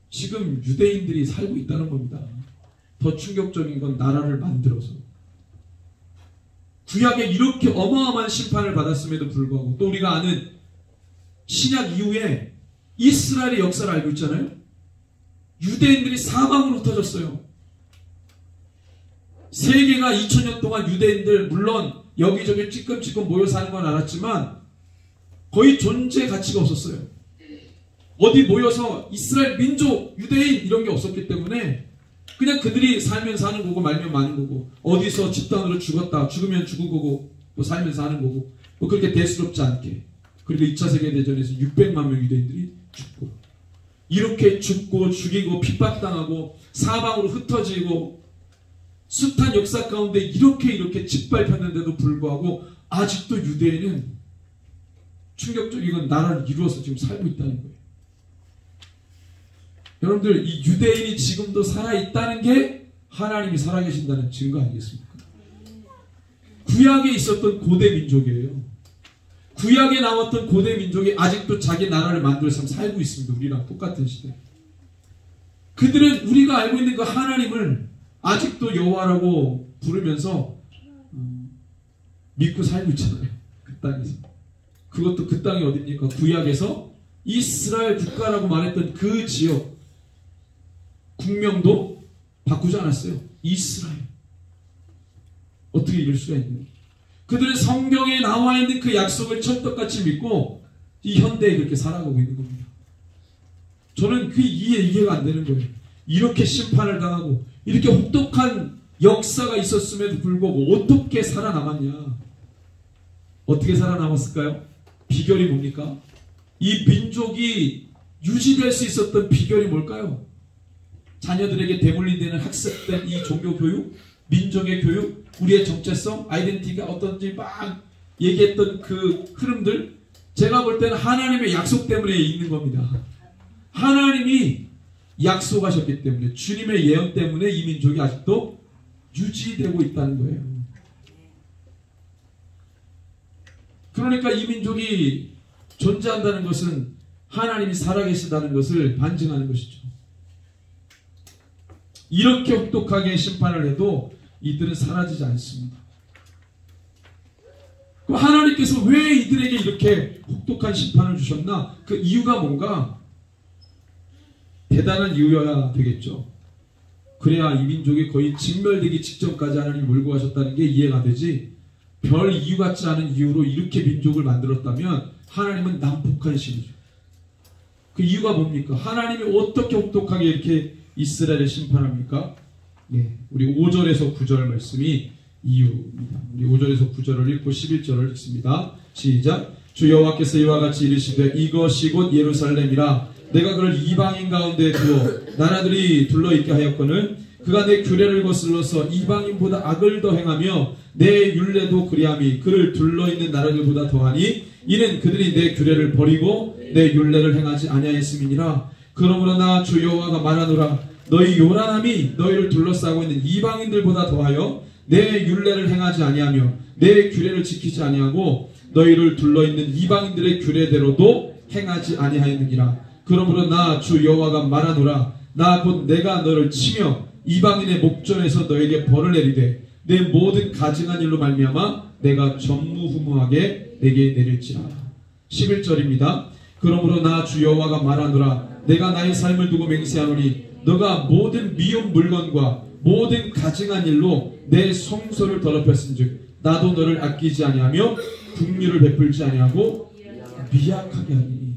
지금 유대인들이 살고 있다는 겁니다. 더 충격적인 건 나라를 만들어서 구약에 이렇게 어마어마한 심판을 받았음에도 불구하고 또 우리가 아는 신약 이후에 이스라엘의 역사를 알고 있잖아요. 유대인들이 사방으로 흩어졌어요. 세계가 2000년 동안 유대인들 물론 여기저기 찔끔찔끔 모여 사는 건 알았지만 거의 존재 가치가 없었어요. 어디 모여서 이스라엘 민족, 유대인 이런 게 없었기 때문에 그냥 그들이 살면 사는 거고 말면 마는 거고 어디서 집단으로 죽었다 죽으면 죽은 거고 또 살면 사는 거고 뭐 그렇게 대수롭지 않게. 그리고 2차 세계대전에서 600만 명 유대인들이 죽고 이렇게 죽고 죽이고 핍박당하고 사방으로 흩어지고 숱한 역사 가운데 이렇게 짓밟혔는데도 불구하고 아직도 유대인은 충격적인 나라를 이루어서 지금 살고 있다는 거예요. 여러분들 이 유대인이 지금도 살아있다는 게 하나님이 살아계신다는 증거 아니겠습니까? 구약에 있었던 고대 민족이에요. 구약에 나왔던 고대 민족이 아직도 자기 나라를 만들어서 살고 있습니다. 우리랑 똑같은 시대. 그들은 우리가 알고 있는 그 하나님을 아직도 여호와라고 부르면서 믿고 살고 있잖아요. 그 땅에서. 그것도 그 땅이 어디입니까? 구약에서 이스라엘 국가라고 말했던 그 지역 국명도 바꾸지 않았어요. 이스라엘. 어떻게 이럴 수가 있나요? 그들은 성경에 나와 있는 그 약속을 찰떡같이 믿고 이 현대에 그렇게 살아가고 있는 겁니다. 저는 그 이해가 안 되는 거예요. 이렇게 심판을 당하고 이렇게 혹독한 역사가 있었음에도 불구하고 어떻게 살아남았냐? 어떻게 살아남았을까요? 비결이 뭡니까? 이 민족이 유지될 수 있었던 비결이 뭘까요? 자녀들에게 대물림되는 학습된 이 종교 교육, 민족의 교육, 우리의 정체성, 아이덴티티가 어떤지 막 얘기했던 그 흐름들, 제가 볼 때는 하나님의 약속 때문에 있는 겁니다. 하나님이 약속하셨기 때문에, 주님의 예언 때문에 이 민족이 아직도 유지되고 있다는 거예요. 그러니까 이 민족이 존재한다는 것은 하나님이 살아계시다는 것을 반증하는 것이죠. 이렇게 혹독하게 심판을 해도 이들은 사라지지 않습니다. 그럼 하나님께서 왜 이들에게 이렇게 혹독한 심판을 주셨나? 그 이유가 뭔가? 대단한 이유여야 되겠죠. 그래야 이 민족이 거의 직멸되기 직전까지 하나님이 몰고 가셨다는 게 이해가 되지, 별 이유 같지 않은 이유로 이렇게 민족을 만들었다면 하나님은 난폭한 신이죠. 그 이유가 뭡니까? 하나님이 어떻게 혹독하게 이렇게 이스라엘을 심판합니까? 예, 우리 5절에서 9절 말씀이 이유입니다. 우리 5절에서 9절을 읽고 11절을 읽습니다. 시작. 주 여호와께서 이와 같이 이르시되 이것이 곧 예루살렘이라 내가 그를 이방인 가운데 두어 나라들이 둘러있게 하였거늘 그가 내 규례를 거슬러서 이방인보다 악을 더 행하며 내 율례도 그리함이 그를 둘러있는 나라들보다 더하니 이는 그들이 내 규례를 버리고 내 율례를 행하지 아니하였음이니라. 그러므로 나 주 여호와가 말하노라 너희 요란함이 너희를 둘러싸고 있는 이방인들보다 더하여 내 율례를 행하지 아니하며 내 규례를 지키지 아니하고 너희를 둘러있는 이방인들의 규례대로도 행하지 아니하였느니라. 그러므로 나 주 여호와가 말하노라 나 곧 내가 너를 치며 이방인의 목전에서 너에게 벌을 내리되 내 모든 가증한 일로 말미암아 내가 전무후무하게 내게 내릴지라. 11절입니다. 그러므로 나 주 여호와가 말하노라 내가 나의 삶을 두고 맹세하노니 너가 모든 미운 물건과 모든 가증한 일로 내 성소를 더럽혔은즉 나도 너를 아끼지 아니하며 긍휼을 베풀지 아니하고 미약하게 하리니.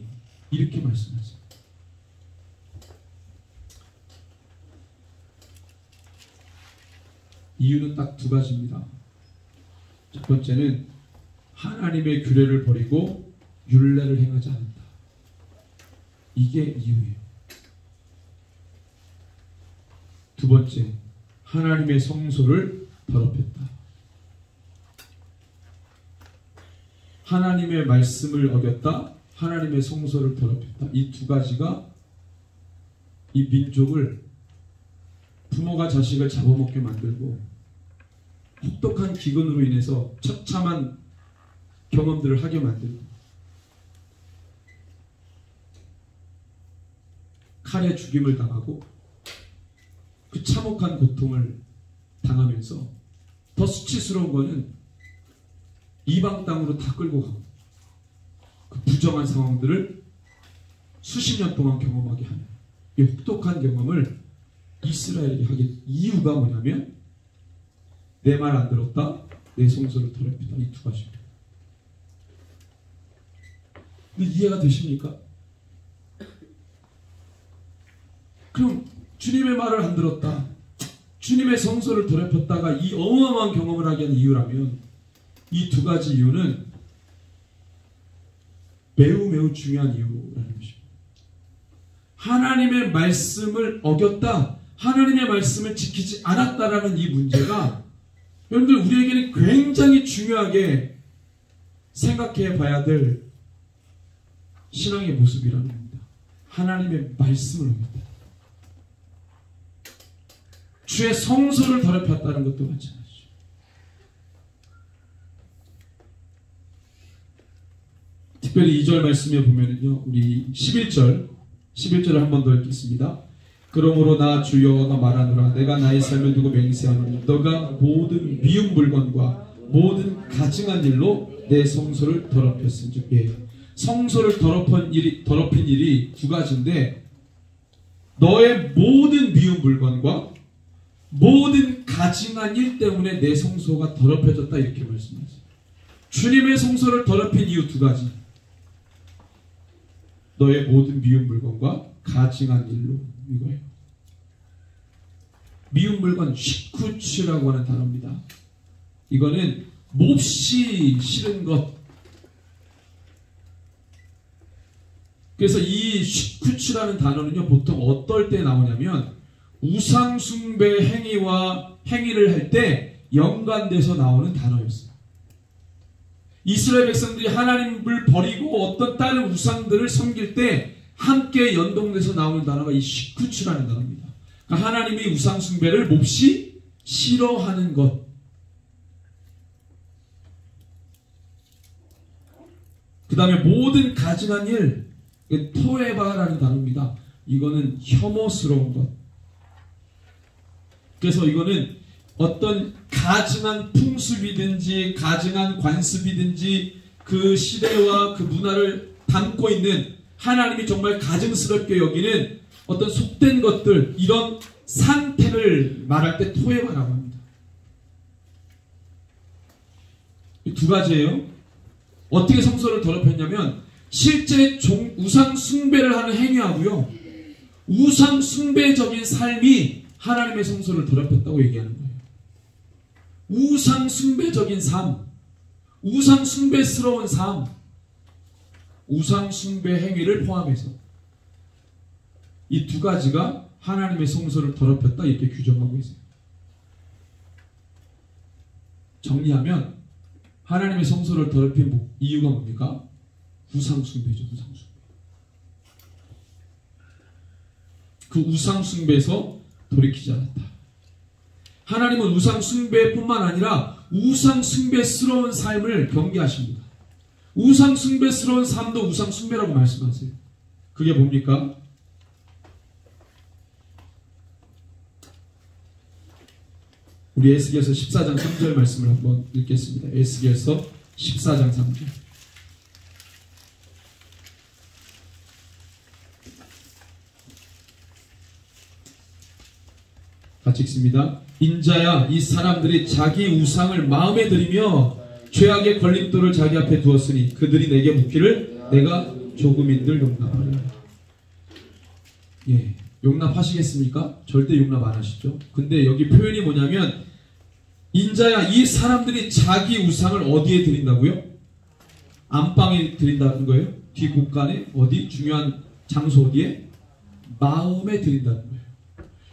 이렇게 말씀하세요. 이유는 딱 두 가지입니다. 첫 번째는 하나님의 규례를 버리고 율례를 행하지 않는다. 이게 이유예요. 두 번째, 하나님의 성소를 더럽혔다. 하나님의 말씀을 어겼다. 하나님의 성소를 더럽혔다. 이 두 가지가 이 민족을 부모가 자식을 잡아먹게 만들고 혹독한 기근으로 인해서 처참한 경험들을 하게 만들고 칼에 죽임을 당하고 그 참혹한 고통을 당하면서 더 수치스러운 거는 이방 땅으로 다 끌고 가고 그 부정한 상황들을 수십 년 동안 경험하게 하는 이 혹독한 경험을 이스라엘에게 하게. 이유가 뭐냐면 내 말 안 들었다. 내 성소를 더럽히다. 이 두 가지입니다. 근데 이해가 되십니까? 그럼 주님의 말을 안 들었다, 주님의 성소를 더럽혔다가 이 어마어마한 경험을 하게 한 이유라면, 이 두 가지 이유는 매우 중요한 이유라는 것입니다. 하나님의 말씀을 어겼다, 하나님의 말씀을 지키지 않았다라는 이 문제가 여러분들 우리에게는 굉장히 중요하게 생각해 봐야 될 신앙의 모습이라는 겁니다. 하나님의 말씀을 어겼다. 주의 성소를 더럽혔다는 것도 마찬가지죠. 특별히 2절 말씀에 보면은요, 우리 11절을 한 번 더 읽겠습니다. 그러므로 나 주여가 말하노라, 내가 나의 삶을 두고 맹세하노니 너가 모든 미운 물건과 모든 가증한 일로 내 성소를 더럽혔은즉. 예. 성소를 더럽힌 일이 두 가지인데, 너의 모든 미운 물건과 모든 가증한 일 때문에 내 성소가 더럽혀졌다, 이렇게 말씀하세요. 주님의 성소를 더럽힌 이유 두 가지. 너의 모든 미운 물건과 가증한 일로, 이거예요. 미운 물건, 시쿠츠라고 하는 단어입니다. 이거는 몹시 싫은 것. 그래서 이 시쿠츠라는 단어는요, 보통 어떨 때 나오냐면 우상숭배 행위를 할 때 연관돼서 나오는 단어였어요. 이스라엘 백성들이 하나님을 버리고 어떤 다른 우상들을 섬길 때 함께 연동돼서 나오는 단어가 이 시쿠츠라는 단어입니다. 그러니까 하나님이 우상숭배를 몹시 싫어하는 것. 그 다음에 모든 가증한 일, 토에바라는 단어입니다. 이거는 혐오스러운 것. 그래서 이거는 어떤 가증한 풍습이든지 가증한 관습이든지 그 시대와 그 문화를 담고 있는, 하나님이 정말 가증스럽게 여기는 어떤 속된 것들, 이런 상태를 말할 때 토에바라고 합니다. 이 두 가지예요. 어떻게 성소를 더럽혔냐면 실제 우상 숭배를 하는 행위하고요, 우상 숭배적인 삶이 하나님의 성소를 더럽혔다고 얘기하는 거예요. 우상 숭배적인 삶, 우상 숭배스러운 삶, 우상 숭배 행위를 포함해서 이 두 가지가 하나님의 성소를 더럽혔다, 이렇게 규정하고 있어요. 정리하면 하나님의 성소를 더럽힌 이유가 뭡니까? 우상숭배죠. 우상숭배. 그 우상숭배에서 돌이키지 않았다. 하나님은 우상숭배뿐만 아니라 우상숭배스러운 삶을 경계하십니다. 우상숭배스러운 삶도 우상숭배라고 말씀하세요. 그게 뭡니까? 우리 에스겔서 14장 3절 말씀을 한번 읽겠습니다. 에스겔서 14장 3절. 같이 읽습니다. 인자야, 이 사람들이 자기 우상을 마음에 들이며 죄악의 걸림돌을 자기 앞에 두었으니 그들이 내게 묻기를 내가 조금인들 용납하리라. 예, 용납하시겠습니까? 절대 용납 안 하시죠. 근데 여기 표현이 뭐냐면, 인자야, 이 사람들이 자기 우상을 어디에 드린다고요? 안방에 드린다는 거예요. 뒷공간에, 어디? 중요한 장소 어디에? 마음에 드린다는 거예요.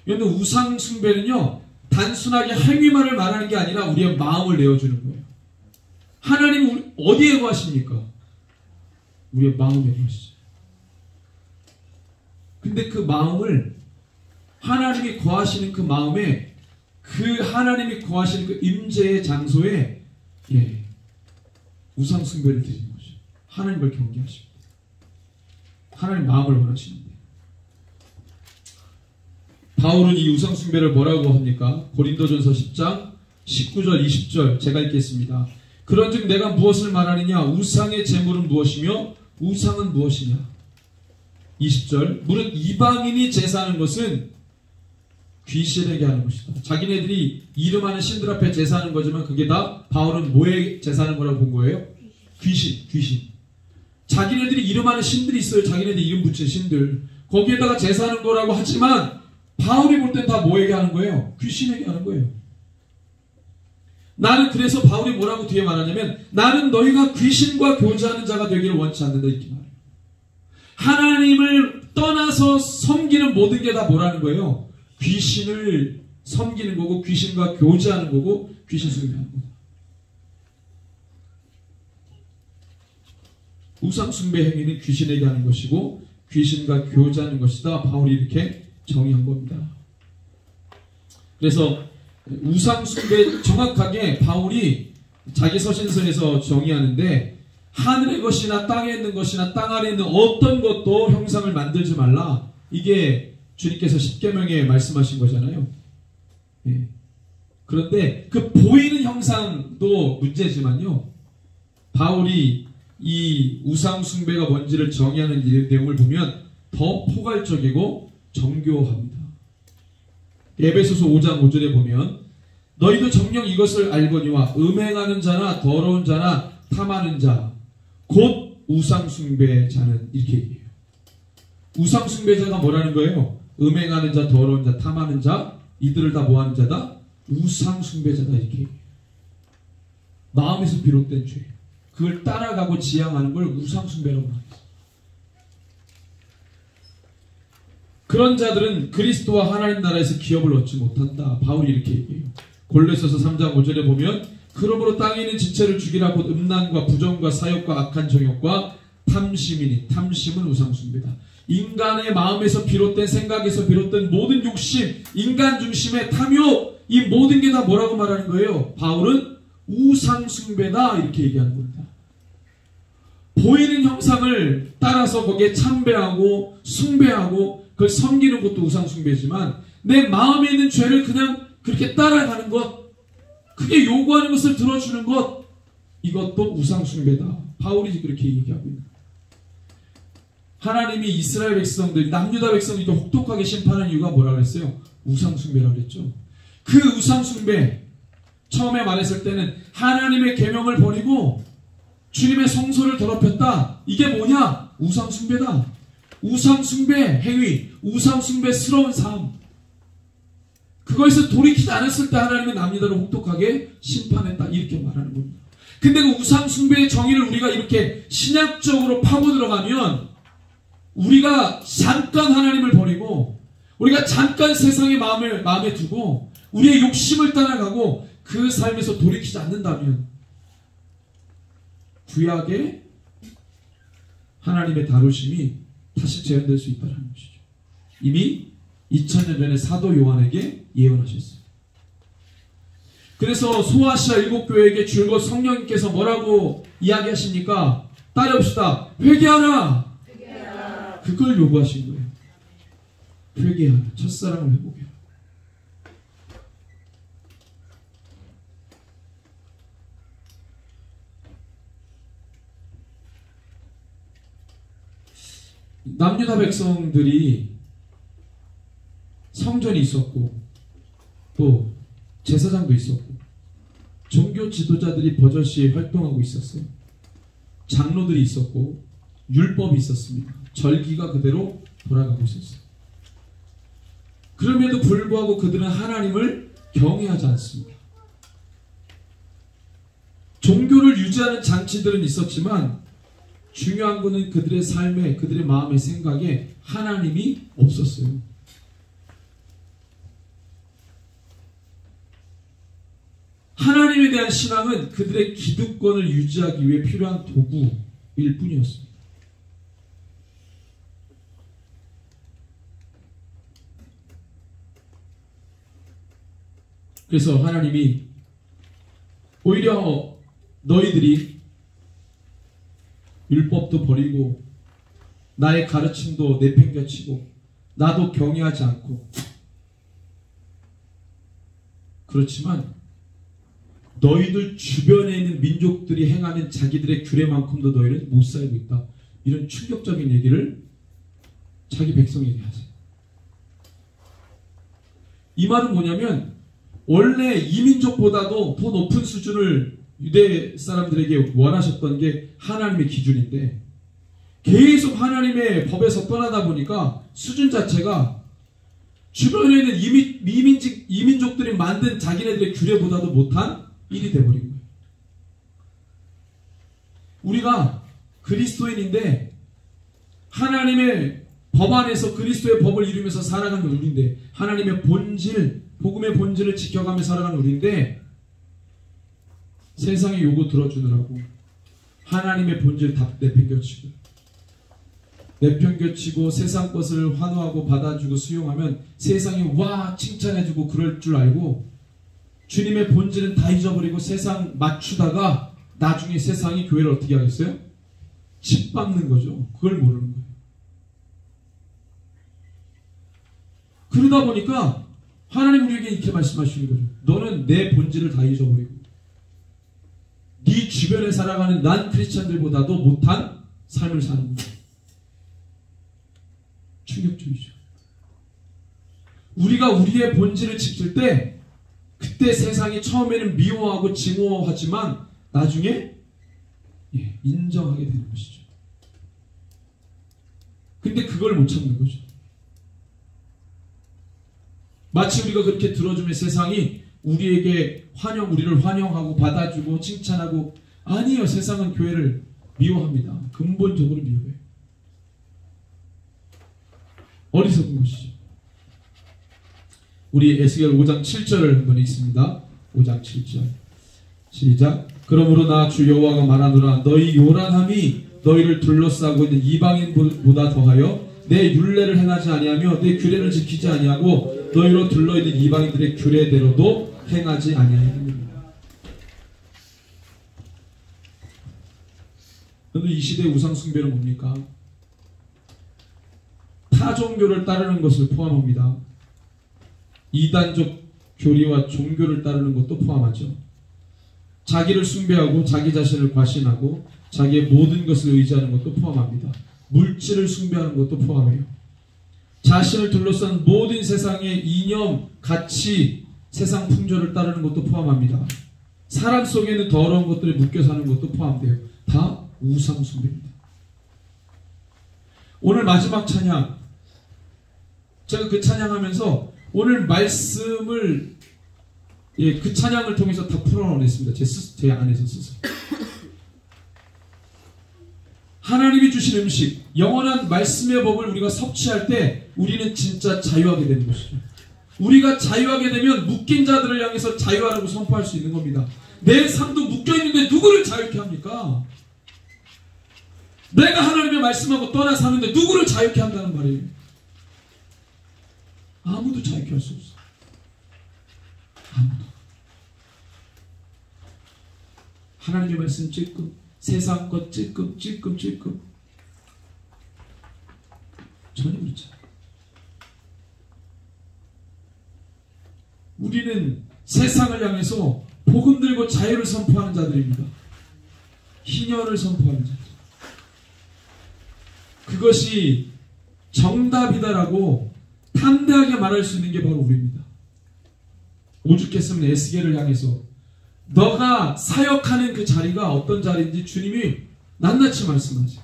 여러분, 우상 숭배는요, 단순하게 행위만을 말하는 게 아니라 우리의 마음을 내어주는 거예요. 하나님 어디에 거하십니까? 우리의 마음에 거하시죠. 근데 그 마음을, 하나님이 거하시는 그 마음에, 그 하나님이 거하시는 그 임재의 장소에, 예, 우상 숭배를 드리는 거죠. 하나님을 경계하십니다. 하나님 마음을 원하시는데, 바울은 이 우상 숭배를 뭐라고 합니까? 고린도전서 10장 19절 20절 제가 읽겠습니다. 그런즉 내가 무엇을 말하느냐? 우상의 제물은 무엇이며 우상은 무엇이냐? 20절 무릇 이방인이 제사하는 것은 귀신에게 하는 것이다. 자기네들이 이름하는 신들 앞에 제사하는 거지만 그게 다 바울은 뭐에 제사하는 거라고 본 거예요? 귀신. 자기네들이 이름하는 신들이 있어요. 자기네들 이름 붙인 신들. 거기에다가 제사하는 거라고 하지만 바울이 볼 땐 다 뭐에게 하는 거예요? 귀신에게 하는 거예요. 나는 그래서 바울이 뭐라고 뒤에 말하냐면 나는 너희가 귀신과 교제하는 자가 되기를 원치 않는다 이렇게 말해요. 하나님을 떠나서 섬기는 모든 게 다 뭐라는 거예요? 귀신을 섬기는 거고 귀신과 교제하는 거고 귀신 숭배하는 거고. 우상 숭배 행위는 귀신에게 하는 것이고 귀신과 교제하는 것이다. 바울이 이렇게 정의한 겁니다. 그래서 우상 숭배 정확하게 바울이 자기 서신서에서 정의하는데 하늘의 것이나 땅에 있는 것이나 땅 아래에 있는 어떤 것도 형상을 만들지 말라. 이게 주님께서 십계명에 말씀하신 거잖아요. 예. 그런데 그 보이는 형상도 문제지만요. 바울이 이 우상 숭배가 뭔지를 정의하는 이 내용을 보면 더 포괄적이고 정교합니다. 에베소서 5장 5절에 보면 너희도 정녕 이것을 알거니와 음행하는 자나 더러운 자나 탐하는 자 곧 우상 숭배자는 이렇게 얘기해요. 우상 숭배자가 뭐라는 거예요? 음행하는 자, 더러운 자, 탐하는 자 이들을 다 뭐하는 자다? 우상 숭배자다 이렇게 얘기해요. 마음에서 비롯된 죄 그걸 따라가고 지향하는 걸 우상 숭배라고 합니다. 그런 자들은 그리스도와 하나님 나라에서 기업을 얻지 못한다. 바울이 이렇게 얘기해요. 골로새서 3장 5절에 보면 그러므로 땅에 있는 지체를 죽이라 곧 음란과 부정과 사욕과 악한 정욕과 탐심이니 탐심은 우상 숭배다. 인간의 마음에서 비롯된 생각에서 비롯된 모든 욕심, 인간 중심의 탐욕 이 모든 게 다 뭐라고 말하는 거예요? 바울은 우상 숭배다 이렇게 얘기하는 겁니다. 보이는 형상을 따라서 거기에 참배하고 숭배하고 그걸 섬기는 것도 우상 숭배지만 내 마음에 있는 죄를 그냥 그렇게 따라가는 것 그게 요구하는 것을 들어주는 것 이것도 우상 숭배다. 바울이 그렇게 얘기하고 있는 거예요. 하나님이 이스라엘 백성들 남유다 백성들이 혹독하게 심판하는 이유가 뭐라고 했어요? 우상 숭배라고 했죠. 그 우상 숭배 처음에 말했을 때는 하나님의 계명을 버리고 주님의 성소를 더럽혔다. 이게 뭐냐? 우상 숭배다. 우상 숭배 행위, 우상 숭배스러운 삶. 그거에서 돌이키지 않았을 때 하나님은 남유다를 혹독하게 심판했다. 이렇게 말하는 겁니다. 근데 그 우상 숭배의 정의를 우리가 이렇게 신약적으로 파고 들어가면 우리가 잠깐 하나님을 버리고 우리가 잠깐 세상의 마음에 두고 우리의 욕심을 따라가고 그 삶에서 돌이키지 않는다면 구약의 하나님의 다루심이 다시 재현될 수 있다는 것이죠. 이미 2000년 전에 사도 요한에게 예언하셨어요. 그래서 소아시아 7교회에게 줄곧 성령님께서 뭐라고 이야기하십니까? 따라합시다. 회개하라. 그걸 요구하신 거예요. 회개하라. 첫사랑을 회복해라. 남유다 백성들이 성전이 있었고 또 제사장도 있었고 종교 지도자들이 버젓이 활동하고 있었어요. 장로들이 있었고 율법이 있었습니다. 절기가 그대로 돌아가고 있었어요. 그럼에도 불구하고 그들은 하나님을 경외하지 않습니다. 종교를 유지하는 장치들은 있었지만 중요한 것은 그들의 삶에 그들의 마음의 생각에 하나님이 없었어요. 하나님에 대한 신앙은 그들의 기득권을 유지하기 위해 필요한 도구일 뿐이었습니다. 그래서 하나님이 오히려 너희들이 율법도 버리고 나의 가르침도 내팽개치고 나도 경외하지 않고 그렇지만 너희들 주변에 있는 민족들이 행하는 자기들의 규례만큼도 너희는 못 살고 있다. 이런 충격적인 얘기를 자기 백성에게 하세요. 이 말은 뭐냐면 원래 이민족보다도 더 높은 수준을 유대 사람들에게 원하셨던 게 하나님의 기준인데 계속 하나님의 법에서 떠나다 보니까 수준 자체가 주변에 있는 이민족들이 만든 자기네들의 규례보다도 못한 일이 되어버린 거예요. 우리가 그리스도인인데 하나님의 법 안에서 그리스도의 법을 이루면서 살아가는 우리인데 하나님의 본질, 복음의 본질을 지켜가며 살아가는 우리인데 세상의 요구 들어주느라고 하나님의 본질 다 내팽겨치고 세상 것을 환호하고 받아주고 수용하면 세상이 와 칭찬해주고 그럴 줄 알고 주님의 본질은 다 잊어버리고 세상 맞추다가 나중에 세상이 교회를 어떻게 하겠어요? 짓밟는 거죠. 그걸 모르는 거예요. 그러다 보니까 하나님 우리에게 이렇게 말씀하시는 거죠. 너는 내 본질을 다 잊어버리고 네 주변에 살아가는 난 크리스찬들보다도 못한 삶을 사는 거예요. 충격적이죠. 우리가 우리의 본질을 지킬 때 그때 세상이 처음에는 미워하고 증오하지만 나중에 인정하게 되는 것이죠. 근데 그걸 못 참는 거죠. 마치 우리가 그렇게 들어주면 세상이 우리에게 우리를 환영하고 받아주고 칭찬하고 아니에요. 세상은 교회를 미워합니다. 근본적으로 미워해요. 어리석은 것이죠. 우리 에스겔 5장 7절을 한번 읽습니다. 5장 7절 시작. 그러므로 나 주 여호와가 말하노라 너희 요란함이 너희를 둘러싸고 있는 이방인보다 더하여 내 율례를 행하지 아니하며 내 규례를 지키지 아니하고 너희로 둘러있는 이방인들의 규례대로도 행하지 아니하느니라. 그런데 이 시대의 우상 숭배는 뭡니까? 타 종교를 따르는 것을 포함합니다. 이단적 교리와 종교를 따르는 것도 포함하죠. 자기를 숭배하고 자기 자신을 과신하고 자기의 모든 것을 의지하는 것도 포함합니다. 물질을 숭배하는 것도 포함해요. 자신을 둘러싼 모든 세상의 이념, 가치, 세상 풍조를 따르는 것도 포함합니다. 사람 속에 있는 더러운 것들에 묶여 사는 것도 포함돼요. 다 우상 숭배입니다. 오늘 마지막 찬양, 제가 그 찬양하면서 오늘 말씀을 그 찬양을 통해서 다 풀어냈습니다. 제 안에서 스스로. 하나님이 주신 음식, 영원한 말씀의 법을 우리가 섭취할 때 우리는 진짜 자유하게 되는 것이죠. 우리가 자유하게 되면 묶인 자들을 향해서 자유하라고 선포할 수 있는 겁니다. 내 삶도 묶여있는데 누구를 자유케 합니까? 내가 하나님의 말씀하고 떠나 사는데 누구를 자유케 한다는 말이에요. 아무도 자유케 할 수 없어. 아무도. 하나님의 말씀 찔끔, 세상 것 찔끔 전혀 그렇지 않아요. 우리는 세상을 향해서 복음 들고 자유를 선포하는 자들입니다. 희년을 선포하는 자들. 그것이 정답이다라고 담대하게 말할 수 있는 게 바로 우리입니다. 오죽했으면 에스겔을 향해서 너가 사역하는 그 자리가 어떤 자리인지 주님이 낱낱이 말씀하지.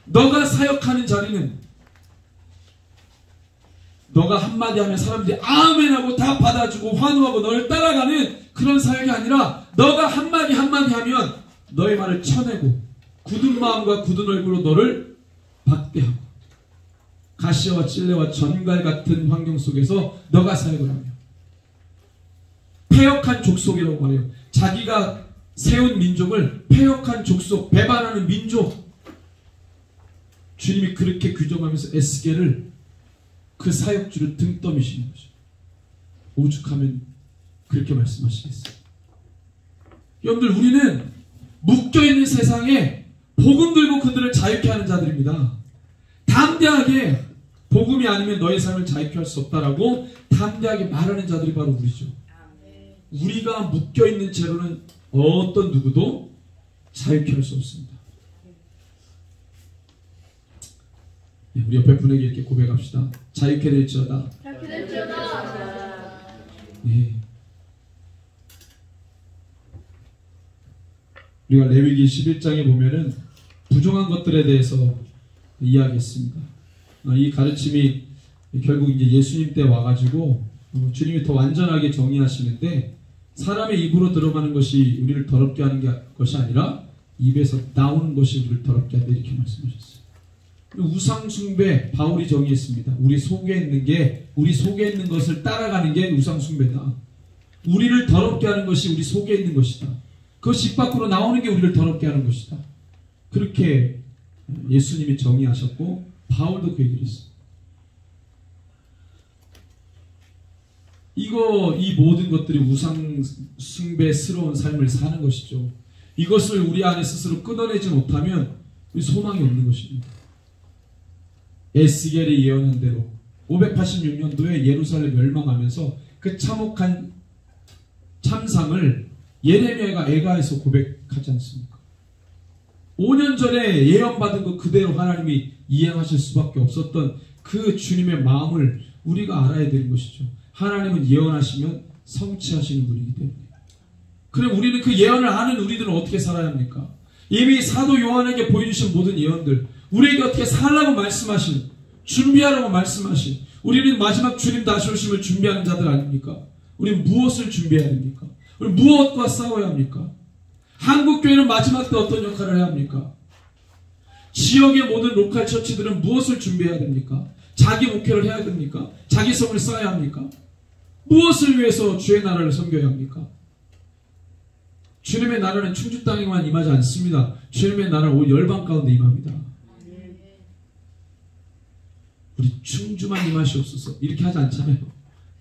너가 사역하는 자리는 너가 한마디 하면 사람들이 아멘하고 다 받아주고 환호하고 너를 따라가는 그런 사역이 아니라 너가 한마디 하면 너의 말을 쳐내고 굳은 마음과 굳은 얼굴로 너를 박대하고 가시와 찔레와 전갈 같은 환경 속에서 너가 사역을 하며 패역한 족속이라고 말해요. 자기가 세운 민족을 패역한 족속, 배반하는 민족. 주님이 그렇게 규정하면서 에스겔을 그 사역주를 등 떠미시는 거죠. 오죽하면 그렇게 말씀하시겠어요. 여러분들, 우리는 묶여있는 세상에 복음 들고 그들을 자유케 하는 자들입니다. 담대하게 복음이 아니면 너의 삶을 자유케 할 수 없다라고 담대하게 말하는 자들이 바로 우리죠. 우리가 묶여있는 채로는 어떤 누구도 자유케 할 수 없습니다. 우리 옆에 분에게 이렇게 고백합시다. 자유케 될지어다. 예. 우리가 레위기 11장에 보면은 부정한 것들에 대해서 이야기했습니다. 이 가르침이 결국 이제 예수님 때 와가지고 주님이 더 완전하게 정의하시는데, 사람의 입으로 들어가는 것이 우리를 더럽게 하는 것이 아니라 입에서 나오는 것이 우리를 더럽게 한다, 이렇게 말씀하셨어요. 우상 숭배 바울이 정의했습니다. 우리 속에 있는 것을 따라가는 게 우상 숭배다. 우리를 더럽게 하는 것이 우리 속에 있는 것이다. 그것이 입 밖으로 나오는 게 우리를 더럽게 하는 것이다. 그렇게 예수님이 정의하셨고 바울도 그 얘기를 했어요. 이 모든 것들이 우상 숭배스러운 삶을 사는 것이죠. 이것을 우리 안에 스스로 끊어내지 못하면 소망이 없는 것입니다. 에스겔이 예언한 대로 586년도에 예루살렘 멸망하면서 그 참혹한 참상을 예레미야가 애가에서 고백하지 않습니까? 5년 전에 예언받은 것 그대로 하나님이 이행하실 수밖에 없었던 그 주님의 마음을 우리가 알아야 되는 것이죠. 하나님은 예언하시면 성취하시는 분이기 때문에. 그럼 우리는 그 예언을 아는 우리들은 어떻게 살아야 합니까? 이미 사도 요한에게 보여주신 모든 예언들, 우리에게 어떻게 살라고 말씀하신, 준비하라고 말씀하신, 우리는 마지막 주님 다시 오심을 준비하는 자들 아닙니까? 우리는 무엇을 준비해야 됩니까? 우리 무엇과 싸워야 합니까? 한국교회는 마지막 때 어떤 역할을 해야 합니까? 지역의 모든 로컬 처치들은 무엇을 준비해야 됩니까? 자기 목회를 해야 됩니까? 자기 성을 쌓아야 합니까? 무엇을 위해서 주의 나라를 섬겨야 합니까? 주님의 나라는 충주 땅에만 임하지 않습니다. 주님의 나라는 온 열방 가운데 임합니다. 우리 충주만 임하시옵소서 이렇게 하지 않잖아요.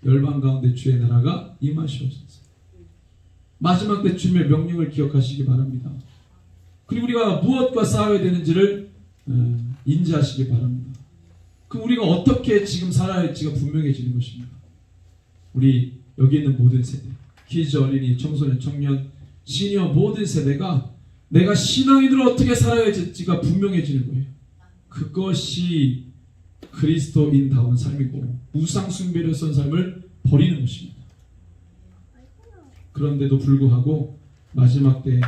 열방 가운데 주의 나라가 임하시옵소서. 마지막 때 주님의 명령을 기억하시기 바랍니다. 그리고 우리가 무엇과 싸워야 되는지를 인지하시기 바랍니다. 그럼 우리가 어떻게 지금 살아야 할지가 분명해지는 것입니다. 우리 여기 있는 모든 세대, 키즈, 어린이, 청소년, 청년, 시니어 모든 세대가 내가 신앙인으로 어떻게 살아야 할지가 분명해지는 거예요. 그것이 그리스도인다운 삶이고 우상 숭배를 선 삶을 버리는 것입니다. 그런데도 불구하고 마지막 때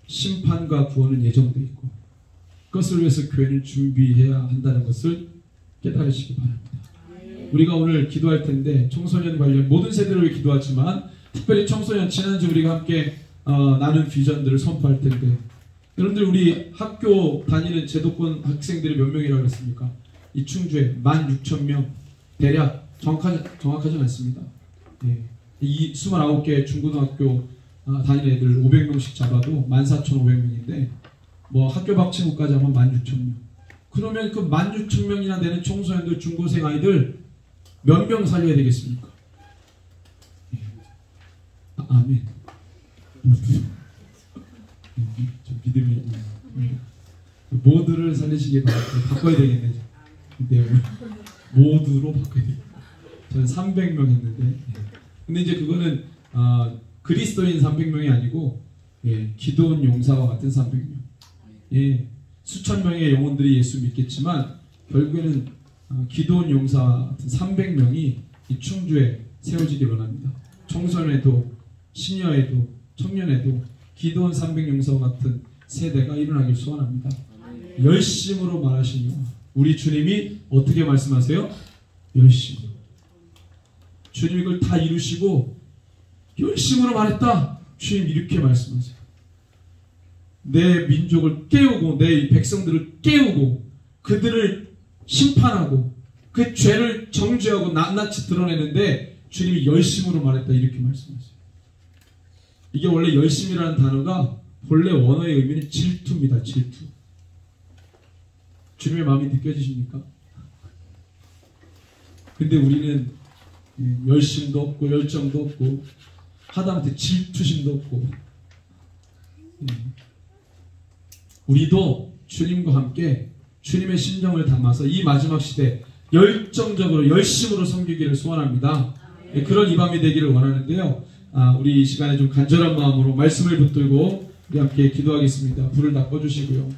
심판과 구원은 예정되어 있고 그것을 위해서 교회는 준비해야 한다는 것을 깨달으시기 바랍니다. 우리가 오늘 기도할 텐데 청소년 관련 모든 세대를 위해 기도하지만 특별히 청소년, 지난주 우리가 함께 나눈 비전들을 선포할 텐데, 여러분들 우리 학교 다니는 제도권 학생들이 몇 명이라고 했습니까? 이 충주에 16,000명 대략 정확하지는 않습니다. 예. 이 29개 중고등학교 다니는 애들 500명씩 잡아도 14,500명인데 뭐 학교 밖 친구까지 하면 16,000명. 그러면 그 16,000명이나 되는 청소년들, 중고생 아이들 몇 명 살려야 되겠습니까? 예. 아멘. 믿음이 모두를 살리시기 바랍니다. 바꿔야 되겠네. 모두로 바꿔야 되겠네. 저는 300명 했는데, 근데 이제 그거는 그리스도인 300명이 아니고 기도원 용사와 같은 300명. 수천 명의 영혼들이 예수 믿겠지만 결국에는 기도원 용사와 같은 300명이 이 충주에 세워지기 원합니다. 청소년에도 시니어에도 청년에도 기도원 300용사와 같은 세대가 일어나길 소원합니다. 열심으로 말하시며 우리 주님이 어떻게 말씀하세요? 열심. 주님이 그걸 다 이루시고 열심으로 말했다. 주님 이렇게 말씀하세요. 내 민족을 깨우고 내 백성들을 깨우고 그들을 심판하고 그 죄를 정죄하고 낱낱이 드러내는데 주님이 열심으로 말했다. 이렇게 말씀하세요. 이게 원래 열심이라는 단어가 본래 원어의 의미는 질투입니다. 질투. 주님의 마음이 느껴지십니까? 근데 우리는 열심도 없고 열정도 없고 하다못해 질투심도 없고 우리도 주님과 함께 주님의 심정을 담아서 이 마지막 시대 열정적으로 열심으로 섬기기를 소원합니다. 그런 이 밤이 되기를 원하는데요. 우리 이 시간에 좀 간절한 마음으로 말씀을 붙들고 우리 함께 기도하겠습니다. 불을 다 꺼주시고요.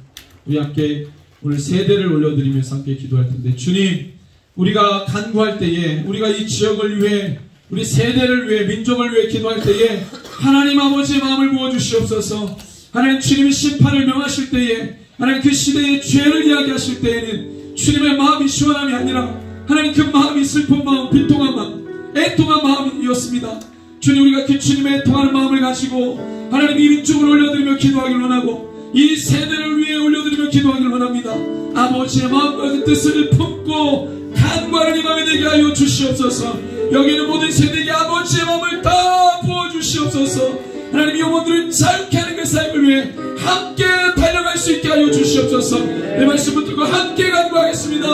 우리 함께 오늘 세대를 올려드리면서 함께 기도할 텐데, 주님, 우리가 간구할 때에 우리가 이 지역을 위해 우리 세대를 위해 민족을 위해 기도할 때에 하나님 아버지의 마음을 부어주시옵소서. 하나님 주님이 심판을 명하실 때에 하나님 그 시대의 죄를 이야기하실 때에는 주님의 마음이 시원함이 아니라 하나님 그 마음이 슬픈 마음, 비통한 마음, 애통한 마음이었습니다. 주님 우리가 그 주님의 애통하는 마음을 가지고 하나님 이 민족을 올려드리며 기도하기를 원하고 이 세대를 위해 올려드리며 기도하기를 원합니다. 아버지의 마음과 그 뜻을 품고 간구하는 이 마음이 되게 하여 주시옵소서. 여기 있는 모든 세대에게 아버지의 마음을 다 부어주시옵소서. 하나님 영혼들을 자유케 하는 그 삶을 위해 함께 달려갈 수 있게 하여 주시옵소서. 내 말씀 붙들고 함께 간구하겠습니다.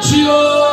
주여